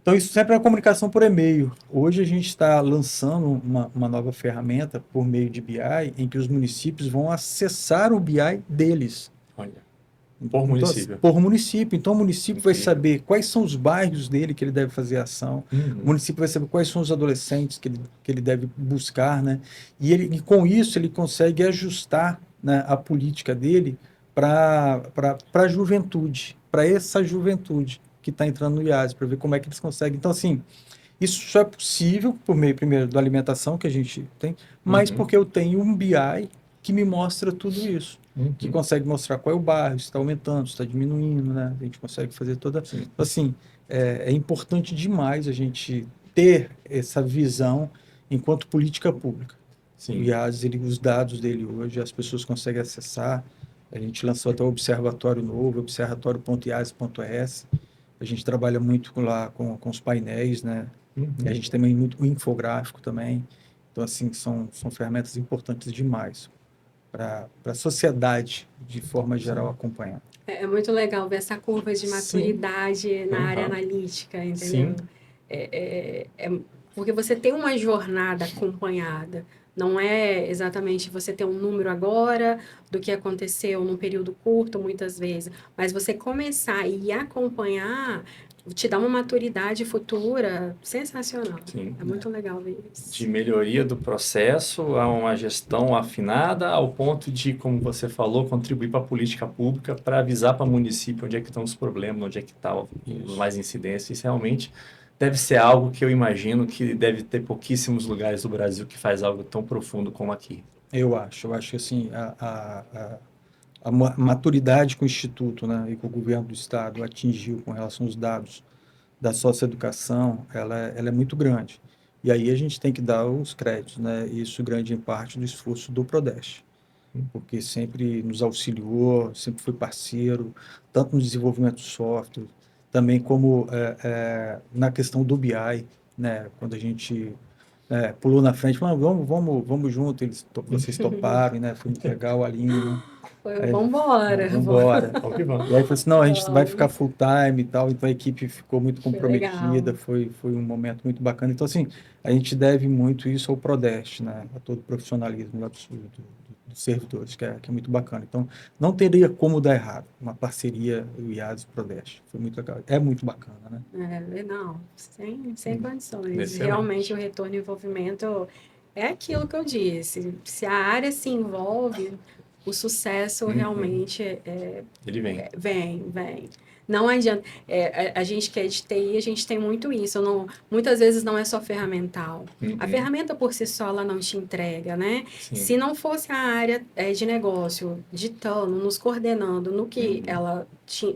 Então, isso sempre é uma comunicação por e-mail. Hoje a gente está lançando uma nova ferramenta por meio de BI, em que os municípios vão acessar o BI deles. Olha, por município. Por município. Então, o município vai Incrível. saber quais são os bairros dele que ele deve fazer ação. O Uhum. município vai saber quais são os adolescentes que ele deve buscar, né? E com isso, ele consegue ajustar, né, a política dele para a juventude, para essa juventude que está entrando no IASE, para ver como é que eles conseguem. Então, assim, isso só é possível por meio, primeiro, da alimentação que a gente tem, mas Uhum. porque eu tenho um BI que me mostra tudo isso. Uhum. Que consegue mostrar qual é o bairro, se está aumentando, se está diminuindo, né? A gente consegue fazer toda... Sim. Assim, é importante demais a gente ter essa visão enquanto política pública. Sim. O IAS, os dados dele hoje, as pessoas conseguem acessar. A gente lançou até o observatório novo, observatório.ias.es. A gente trabalha muito lá com os painéis, né? Uhum. A gente tem muito infográfico também. Então, assim, são ferramentas importantes demais para a sociedade, de forma geral, acompanhar. É muito legal ver essa curva de maturidade na área analítica, entendeu? Porque você tem uma jornada acompanhada. Não é exatamente você ter um número agora do que aconteceu num período curto, muitas vezes. Mas você começar e acompanhar te dá uma maturidade futura sensacional. Sim. É muito legal ver isso. De melhoria do processo a uma gestão afinada, ao ponto de, como você falou, contribuir para a política pública, para avisar para o município onde é que estão os problemas, onde é que está mais incidência. Isso realmente deve ser algo que eu imagino que deve ter pouquíssimos lugares do Brasil que faz algo tão profundo como aqui. Eu acho que assim, a maturidade que o Instituto, né, e que o governo do Estado atingiu com relação aos dados da socioeducação, ela é muito grande. E aí a gente tem que dar os créditos, né? Isso grande em parte do esforço do Prodeste, porque sempre nos auxiliou, sempre foi parceiro, tanto no desenvolvimento do software, também como na questão do BI, né? Quando a gente pulou na frente, falou, vamos junto, vocês toparam, né? Foi muito legal ali, né? Vambora. Vambora. E aí falou assim, não, a gente vai ficar full time e tal, então a equipe ficou muito comprometida, foi um momento muito bacana. Então, assim, a gente deve muito isso ao Prodeste, né? A todo o profissionalismo lá dos servidores, que é muito bacana. Então, não teria como dar errado uma parceria o IAS e o Prodeste. Foi muito legal. É muito bacana, né? Não, sem condições. Excelente. Realmente o retorno e envolvimento é aquilo que eu disse. Se a área se envolve, o sucesso realmente ele vem. Não adianta. A gente que é de TI, a gente tem muito isso. Muitas vezes não é só ferramental. A ferramenta por si só, ela não te entrega, né? Sim. Se não fosse a área de negócio ditando, nos coordenando no que ela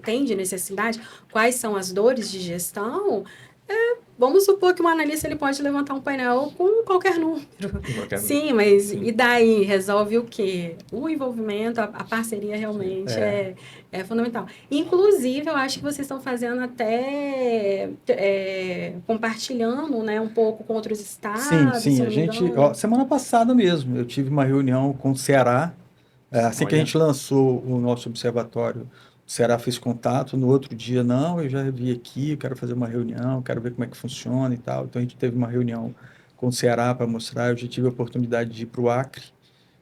tem de necessidade, quais são as dores de gestão, vamos supor que um analista ele pode levantar um painel com qualquer número. Qualquer Sim, mas e daí? Resolve o quê? O envolvimento, a parceria realmente é fundamental. Inclusive, eu acho que vocês estão fazendo até compartilhando, né, um pouco com outros estados. Sim. se eu A não me gente, engano. semana passada mesmo, eu tive uma reunião com o Ceará. Assim que a Olha. gente lançou o nosso observatório, o Ceará fez contato. No outro dia, não, eu já vi aqui, eu quero fazer uma reunião, quero ver como é que funciona e tal. Então, a gente teve uma reunião com o Ceará para mostrar. Eu já tive a oportunidade de ir para o Acre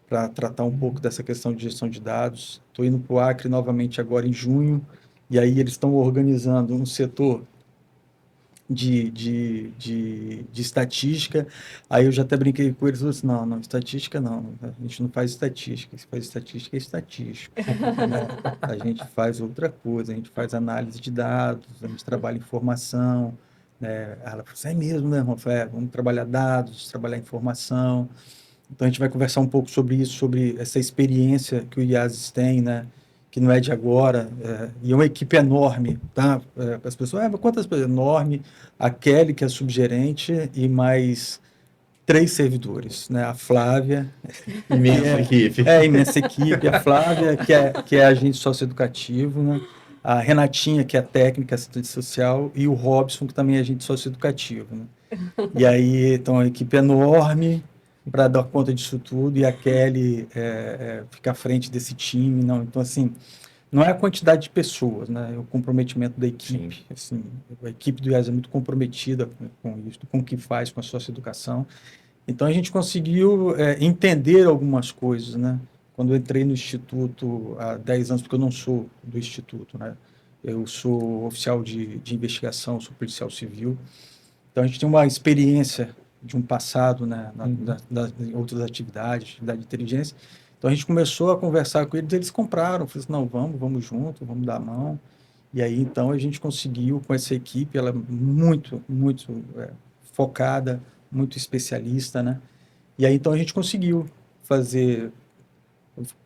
para tratar um pouco dessa questão de gestão de dados. Estou indo para o Acre novamente agora em junho, e aí eles estão organizando um setor de estatística. Aí eu já até brinquei com eles, falei assim, não, estatística não, a gente não faz estatística, se faz estatística é estatística, né? A gente faz outra coisa, a gente faz análise de dados, a gente trabalha informação, né? Ela falou assim, é mesmo, né, irmão? Eu falei, vamos trabalhar dados, trabalhar informação. Então a gente vai conversar um pouco sobre isso, sobre essa experiência que o IASES tem, né? Que não é de agora, e é uma equipe enorme, tá? As pessoas, mas quantas pessoas? Enorme. A Kelly, que é subgerente, e mais 3 servidores, né? A Flávia, Imensa equipe. imensa equipe, a Flávia, que é agente socioeducativo, né? A Renatinha, que é técnica assistente social, e o Robson, que também é agente socioeducativo, né? E aí, então, a equipe enorme para dar conta disso tudo, e a Kelly fica à frente desse time, não. Então, assim, não é a quantidade de pessoas, né? É o comprometimento da equipe. Assim, a equipe do IAS é muito comprometida com isso, com o que faz, com a socioeducação. Então, a gente conseguiu entender algumas coisas, né? Quando eu entrei no Instituto há 10 anos, porque eu não sou do Instituto, né? Eu sou oficial de investigação, sou policial civil. Então, a gente tem uma experiência de um passado, né, em outras atividades, atividade de inteligência. Então, a gente começou a conversar com eles, eles compraram, falaram assim, não, vamos junto, vamos dar a mão. E aí, então, a gente conseguiu, com essa equipe, ela é muito focada, muito especialista, né? E aí, então, a gente conseguiu fazer...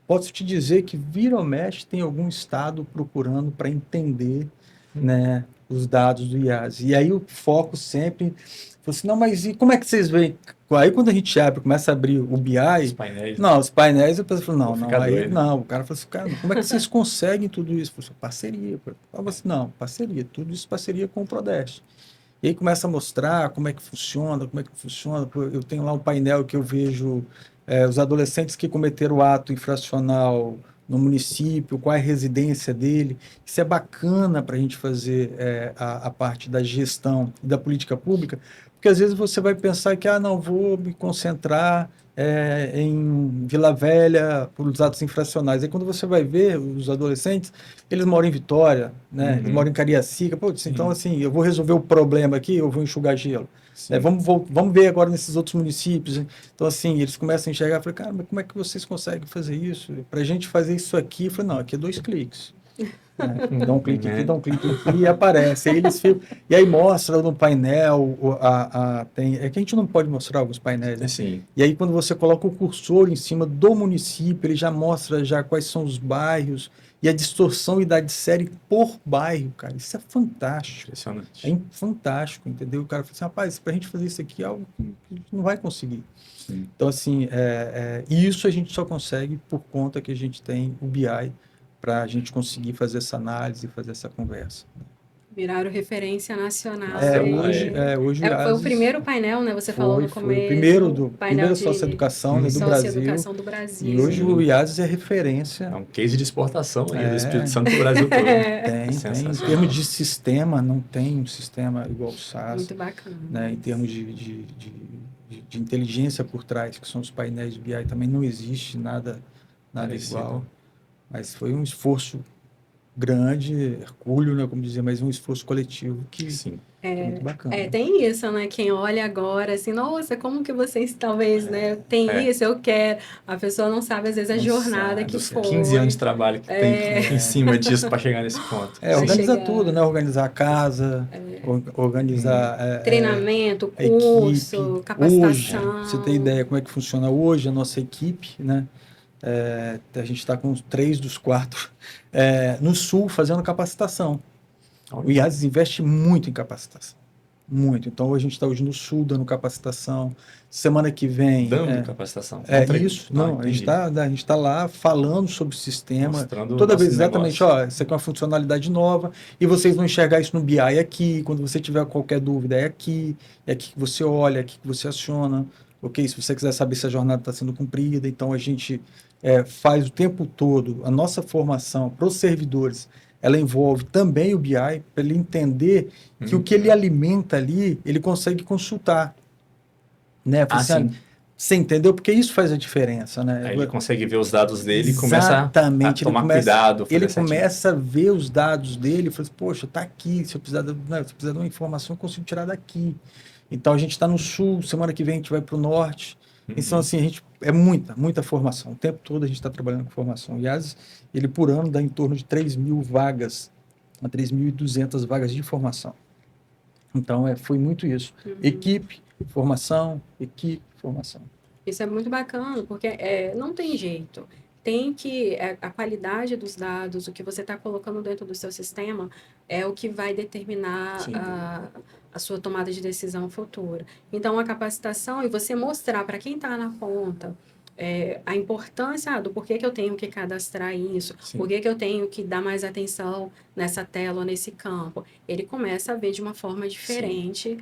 Posso te dizer que vira ou mexe tem algum estado procurando para entender, né, os dados do IAS. E aí o foco sempre foi assim, não, mas e como é que vocês veem? Aí quando a gente abre, começa a abrir o BI, Os painéis. não, os painéis, eu penso, não, aí doido. não. O cara falou assim, cara, como é que vocês conseguem tudo isso? Eu falei, parceria. Eu falei assim, não, parceria, tudo isso parceria com o Prodeste. E aí começa a mostrar como é que funciona. Eu tenho lá um painel que eu vejo os adolescentes que cometeram o ato infracional no município, qual é a residência dele. Isso é bacana para a gente fazer a parte da gestão e da política pública, porque às vezes você vai pensar que, não, vou me concentrar em Vila Velha por os atos infracionais. Aí quando você vai ver os adolescentes, eles moram em Vitória, né? Eles moram em Cariacica. Putz, então, assim, eu vou resolver o problema aqui, eu vou enxugar gelo. Vamos ver agora nesses outros municípios. Então, assim, eles começam a enxergar, eu falei, cara, mas como é que vocês conseguem fazer isso? Para a gente fazer isso aqui, eu falei, não, aqui é 2 cliques. Dá um clique aqui, dá um clique aqui e aparece. Aí eles ficam, e aí mostra no painel, é que a gente não pode mostrar alguns painéis, né? Sim. E aí quando você coloca o cursor em cima do município, ele já mostra já quais são os bairros e a distorção e idade série por bairro, cara. Isso é fantástico. Impressionante. É fantástico, entendeu? O cara fala assim, rapaz, para a gente fazer isso aqui é algo que a gente não vai conseguir. Sim. Então, assim, isso a gente só consegue por conta que a gente tem o BI para a gente conseguir fazer essa análise, fazer essa conversa. Viraram referência nacional. Hoje foi o primeiro painel, né? Você falou no começo. Foi o primeiro socioeducação, né, do socioeducação do Brasil. E hoje o IASES é referência. É um case de exportação aí do Espírito Santo para o Brasil todo. Tem. Em termos de sistema, não tem um sistema igual o SAS. Muito bacana. Né, em termos de inteligência por trás, que são os painéis de BI, também não existe nada igual. Mas foi um esforço grande, hercúleo, né, como dizia, mas um esforço coletivo que é muito bacana. Tem isso, né? Quem olha agora, assim, nossa, como que vocês talvez, né, tem isso, eu quero. A pessoa não sabe, às vezes, a jornada que foi. 15 anos de trabalho que tem em cima disso para chegar nesse ponto. Organizar tudo, né? Organizar a casa, organizar... treinamento, curso, equipe. capacitação. Hoje, você tem ideia como é que funciona hoje a nossa equipe, né? A gente está com 3 dos 4 no Sul fazendo capacitação. O IASES investe muito em capacitação. muito. Então, a gente está hoje no Sul dando capacitação. Semana que vem... Dando capacitação. Isso. Não, a gente tá lá falando sobre o sistema. Mostrando Toda o vez nosso exatamente, negócio. ó, isso aqui é uma funcionalidade nova e vocês vão enxergar isso no BI aqui. Quando você tiver qualquer dúvida, é aqui que você olha, é aqui que você aciona. Ok? Se você quiser saber se a jornada está sendo cumprida, então a gente faz o tempo todo a nossa formação para os servidores. Ela envolve também o BI para ele entender que o que ele alimenta ali, ele consegue consultar. Né? Sim. Você entendeu? Porque isso faz a diferença, né? Aí ele consegue ver os dados dele e começa a Exatamente. tomar cuidado. Ele começa a ver os dados dele e fala assim, poxa, tá aqui, se eu precisar de uma informação, eu consigo tirar daqui. Então, a gente está no Sul, semana que vem a gente vai para o Norte. Então, assim, a gente muita formação. O tempo todo a gente está trabalhando com formação. O IAS, ele por ano dá em torno de 3.000 vagas, 3.200 vagas de formação. Então, foi muito isso. Equipe, formação. Isso é muito bacana, porque não tem jeito. Tem que... a qualidade dos dados, o que você está colocando dentro do seu sistema, é o que vai determinar a sua tomada de decisão futura. Então, a capacitação e você mostrar para quem está na ponta a importância do porquê que eu tenho que cadastrar isso, porquê que eu tenho que dar mais atenção nessa tela ou nesse campo. Ele começa a ver de uma forma diferente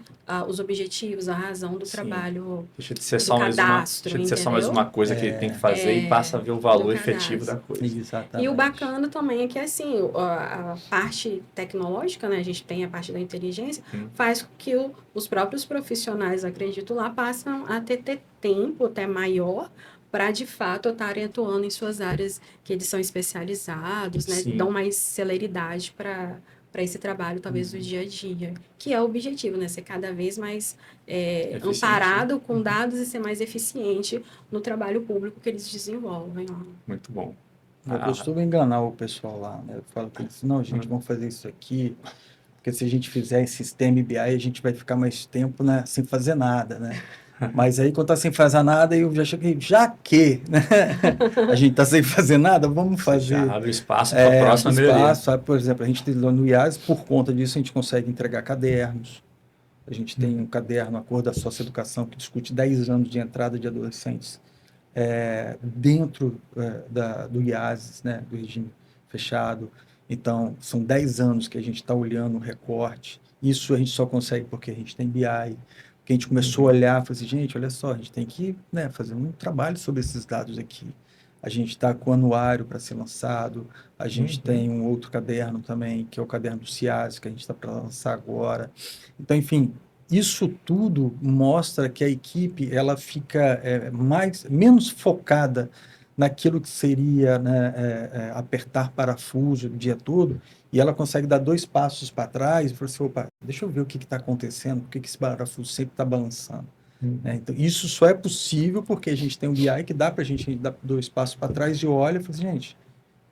os objetivos, a razão do trabalho, deixa de ser do só cadastro, deixa de ser só mais uma coisa que ele tem que fazer e passa a ver o valor efetivo da coisa. Exatamente. E o bacana também é que, assim, a parte tecnológica, né, a gente tem a parte da inteligência, faz com que os próprios profissionais, acredito lá, passam a ter tempo até maior para, de fato, estarem atuando em suas áreas que eles são especializados, né? Dão mais celeridade para esse trabalho, talvez, do dia a dia, que é o objetivo, né? Ser cada vez mais amparado com dados e ser mais eficiente no trabalho público que eles desenvolvem. Muito bom. Eu costumo enganar o pessoal lá, né? Eu falo para eles, não, gente, vamos fazer isso aqui, porque se a gente fizer esse sistema BI, a gente vai ficar mais tempo, né, sem fazer nada, né? Mas aí, quando tá sem fazer nada, eu já cheguei, já que, né? A gente tá sem fazer nada, vamos fazer. Já abre espaço para a próxima melhoria. Sabe? Por exemplo, a gente tem no IAS, por conta disso, a gente consegue entregar cadernos. A gente tem um caderno, Acordo da Socioeducação, que discute 10 anos de entrada de adolescentes dentro do IAS, né? Do regime fechado. Então, são 10 anos que a gente está olhando o recorte. Isso a gente só consegue porque a gente tem BI. Que a gente começou a olhar e falou assim, gente, olha só, a gente tem que fazer um trabalho sobre esses dados aqui. A gente está com o anuário para ser lançado, a gente tem um outro caderno também, que é o caderno do CIAS, que a gente está para lançar agora. Então, enfim, isso tudo mostra que a equipe ela fica menos focada naquilo que seria apertar parafuso o dia todo, e ela consegue dar 2 passos para trás e falar assim, opa, deixa eu ver o que está acontecendo, por que esse parafuso sempre está balançando. Né? Então, isso só é possível porque a gente tem um BI que dá para a gente dar 2 passos para trás e olha e fala assim, gente,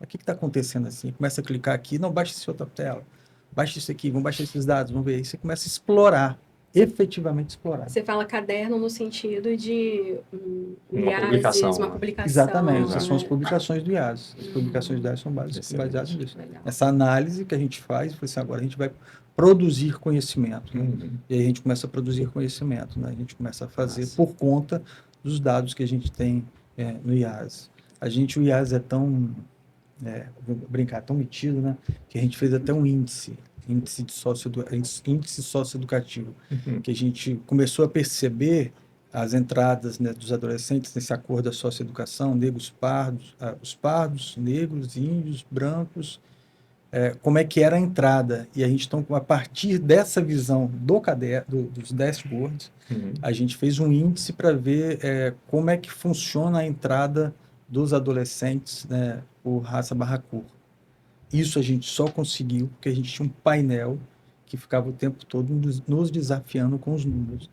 o que está acontecendo assim? Começa a clicar aqui, não, baixa essa outra tela, baixa isso aqui, vamos baixar esses dados, vamos ver. Aí você começa a explorar, efetivamente explorar. Você fala caderno no sentido de uma publicação. Exatamente, essas são as publicações do IAS. As publicações do IAS são baseadas nisso. Essa análise que a gente faz, assim, agora a gente vai produzir conhecimento. Né? E aí a gente começa a produzir conhecimento. Né? A gente começa a fazer por conta dos dados que a gente tem no IAS. O IAS é tão, vou brincar, tão metido, né? Que a gente fez até um índice socioeducativo, que a gente começou a perceber as entradas, né, dos adolescentes nesse acordo da socioeducação, negros, pardos, os pardos, negros, índios, brancos, como é que era a entrada. E a gente, então, a partir dessa visão do caderno, dos dashboards, a gente fez um índice para ver como é que funciona a entrada dos adolescentes, né, por raça / cor. Isso a gente só conseguiu porque a gente tinha um painel que ficava o tempo todo nos desafiando com os números.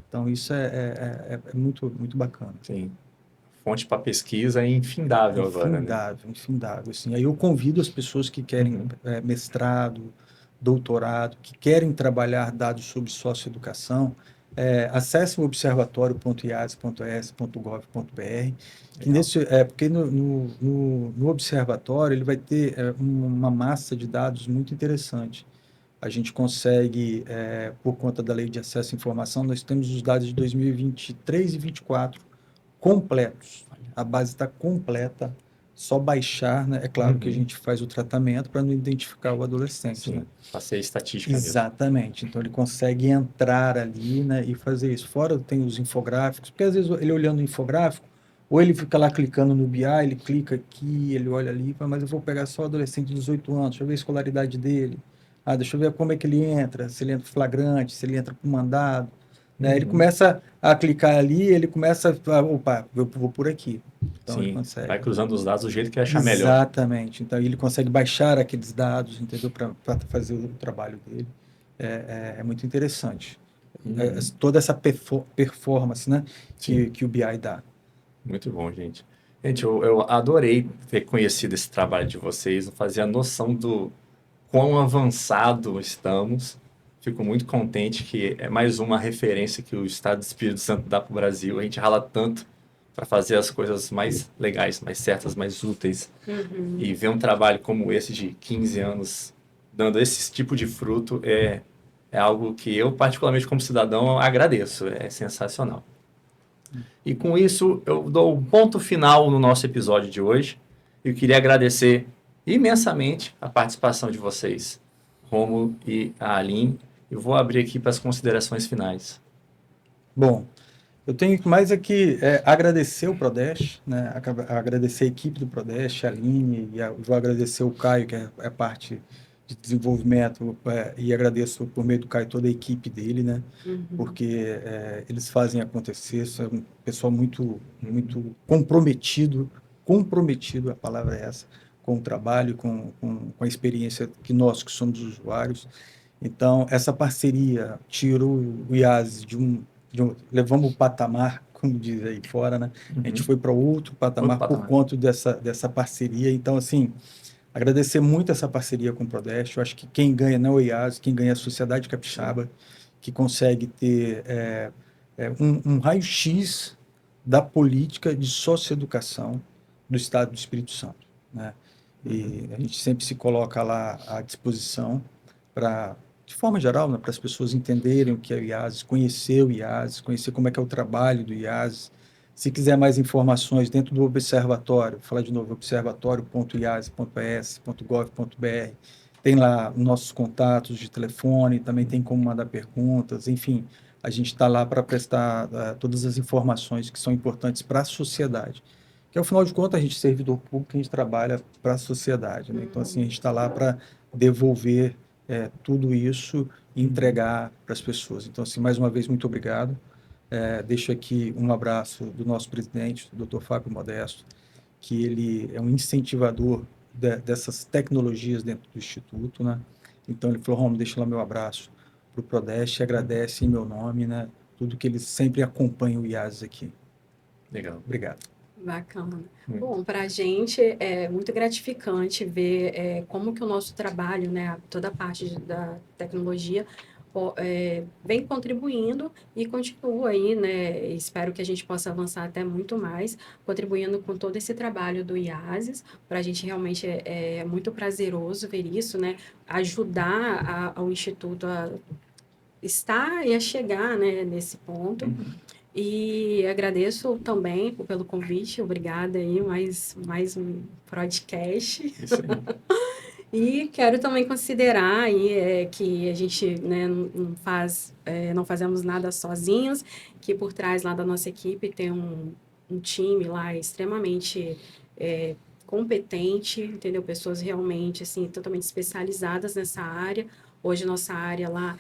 Então, isso é muito, muito bacana. Sim. Fonte para pesquisa é infindável agora, né? Infindável. Assim. Aí eu convido as pessoas que querem mestrado, doutorado, que querem trabalhar dados sobre socioeducação, acessem o observatório.ias.es.gov.br, porque no observatório ele vai ter uma massa de dados muito interessante, a gente consegue, por conta da Lei de Acesso à Informação, nós temos os dados de 2023 e 2024 completos. A base está completa, só baixar, né? É claro que a gente faz o tratamento para não identificar o adolescente. Sim, Né? passei a estatística mesmo. Exatamente. Então, ele consegue entrar ali, né, e fazer isso. Fora tem os infográficos, porque às vezes ele olhando o infográfico, ou ele fica lá clicando no BI, ele clica aqui, ele olha ali, fala, mas eu vou pegar só o adolescente de 18 anos, deixa eu ver a escolaridade dele. Ah, deixa eu ver como é que ele entra, se ele entra flagrante, se ele entra por mandado. Né? Ele começa a clicar ali, ele começa a, opa, eu vou por aqui. Então, ele Sim, consegue. vai cruzando os dados do jeito que achar melhor. Exatamente. Então, ele consegue baixar aqueles dados, entendeu? Para fazer o trabalho dele. É muito interessante. Toda essa performance, né? Que o BI dá. Muito bom, gente. Gente, eu adorei ter conhecido esse trabalho de vocês, não fazia noção do quão avançado estamos. Fico muito contente que é mais uma referência que o Estado do Espírito Santo dá para o Brasil. A gente rala tanto para fazer as coisas mais legais, mais certas, mais úteis. E ver um trabalho como esse de 15 anos dando esse tipo de fruto é algo que eu, particularmente como cidadão, agradeço. É sensacional. E com isso, eu dou um ponto final no nosso episódio de hoje. Eu queria agradecer imensamente a participação de vocês, Rômulo e a Aline. Eu vou abrir aqui para as considerações finais. Bom, eu tenho mais aqui agradecer o Prodeste, né? Agradecer a equipe do Prodeste, a Aline, vou agradecer o Caio, que é parte de desenvolvimento, e agradeço por meio do Caio toda a equipe dele, né? Porque eles fazem acontecer, é um pessoal muito, muito comprometido, a palavra é essa, com o trabalho, com a experiência que nós, que somos usuários. Então, essa parceria tirou o IASES levamos o patamar, como diz aí fora, né? A gente foi para outro patamar por conta dessa parceria. Então, assim, agradecer muito essa parceria com o Prodeste. Eu acho que quem ganha não é o IASES, quem ganha é a sociedade capixaba, que consegue ter um raio-x da política de socioeducação do Estado do Espírito Santo, né? E a gente sempre se coloca lá à disposição para, de forma geral, né, para as pessoas entenderem o que é o IASES, conhecer o IASES, conhecer como é que é o trabalho do IASES. Se quiser mais informações dentro do observatório, vou falar de novo, observatório.iase.es.gov.br, tem lá nossos contatos de telefone, também tem como mandar perguntas, enfim, a gente está lá para prestar todas as informações que são importantes para a sociedade. Que, ao final de contas, a gente é servidor público, a gente trabalha para a sociedade, né? Então, assim, a gente está lá para devolver tudo isso e entregar para as pessoas. Então, assim, mais uma vez, muito obrigado. Deixo aqui um abraço do nosso presidente, o Dr. Fábio Modesto, que ele é um incentivador dessas tecnologias dentro do Instituto, né? Então, ele falou, Romulo, deixa lá meu abraço para o Prodeste, agradece em meu nome, né? Tudo que eles sempre acompanham o IASES aqui. Legal. Obrigado. Bacana. Bom, para a gente é muito gratificante ver como que o nosso trabalho, né, toda a parte da tecnologia, vem contribuindo e continua aí, né? Espero que a gente possa avançar até muito mais, contribuindo com todo esse trabalho do IASES. Para a gente realmente é muito prazeroso ver isso, né? Ajudar ao Instituto a estar e a chegar, né, nesse ponto. E agradeço também pelo convite, obrigada aí, mais um podcast. Isso aí. E quero também considerar aí, que a gente, né, não fazemos nada sozinhos, que por trás lá da nossa equipe tem um time lá extremamente competente, entendeu? Pessoas realmente, assim, totalmente especializadas nessa área. Hoje, nossa área lá,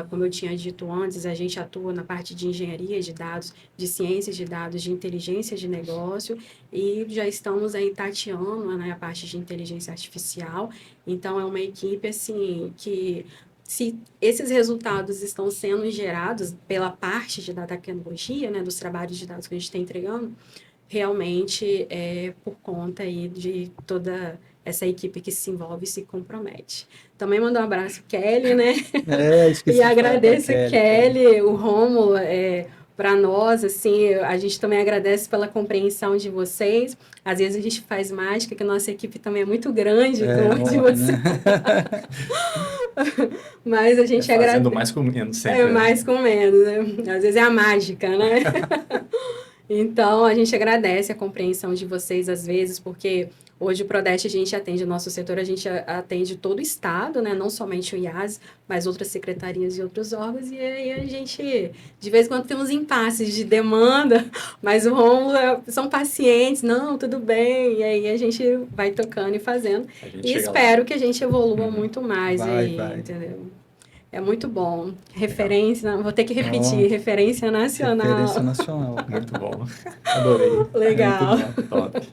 como eu tinha dito antes, a gente atua na parte de engenharia de dados, de ciências de dados, de inteligência de negócio, e já estamos aí tateando, né, a parte de inteligência artificial. Então, é uma equipe, assim, que se esses resultados estão sendo gerados pela parte da tecnologia, né, dos trabalhos de dados que a gente está entregando, realmente é por conta aí de toda essa equipe que se envolve e se compromete. Também mando um abraço, Kelly, né? Esqueci E agradeço Kelly. o Rômulo, para nós, assim, a gente também agradece pela compreensão de vocês. Às vezes a gente faz mágica, que a nossa equipe também é muito grande, como a de vocês. Né? Mas a gente Fazendo agradece. mais com menos sempre. É mais com menos, né? Às vezes é a mágica, né? Então, a gente agradece a compreensão de vocês às vezes, porque hoje o Prodeste a gente atende, o nosso setor, a gente atende todo o estado, né? Não somente o IAS, mas outras secretarias e outros órgãos, e aí a gente, de vez em quando, tem uns impasses de demanda, mas o Rômulo são pacientes, não, tudo bem, e aí a gente vai tocando e fazendo, e espero que a gente evolua muito mais aí, entendeu? É muito bom. Referência, vou ter que repetir, referência nacional. Referência nacional. Muito bom. Adorei. Legal. Muito bom. Top.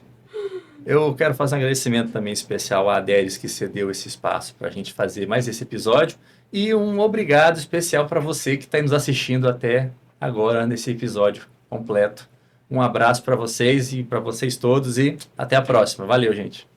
Eu quero fazer um agradecimento também especial à Adélis que cedeu esse espaço para a gente fazer mais esse episódio e um obrigado especial para você que está nos assistindo até agora nesse episódio completo. Um abraço para vocês e para vocês todos e até a próxima. Valeu, gente.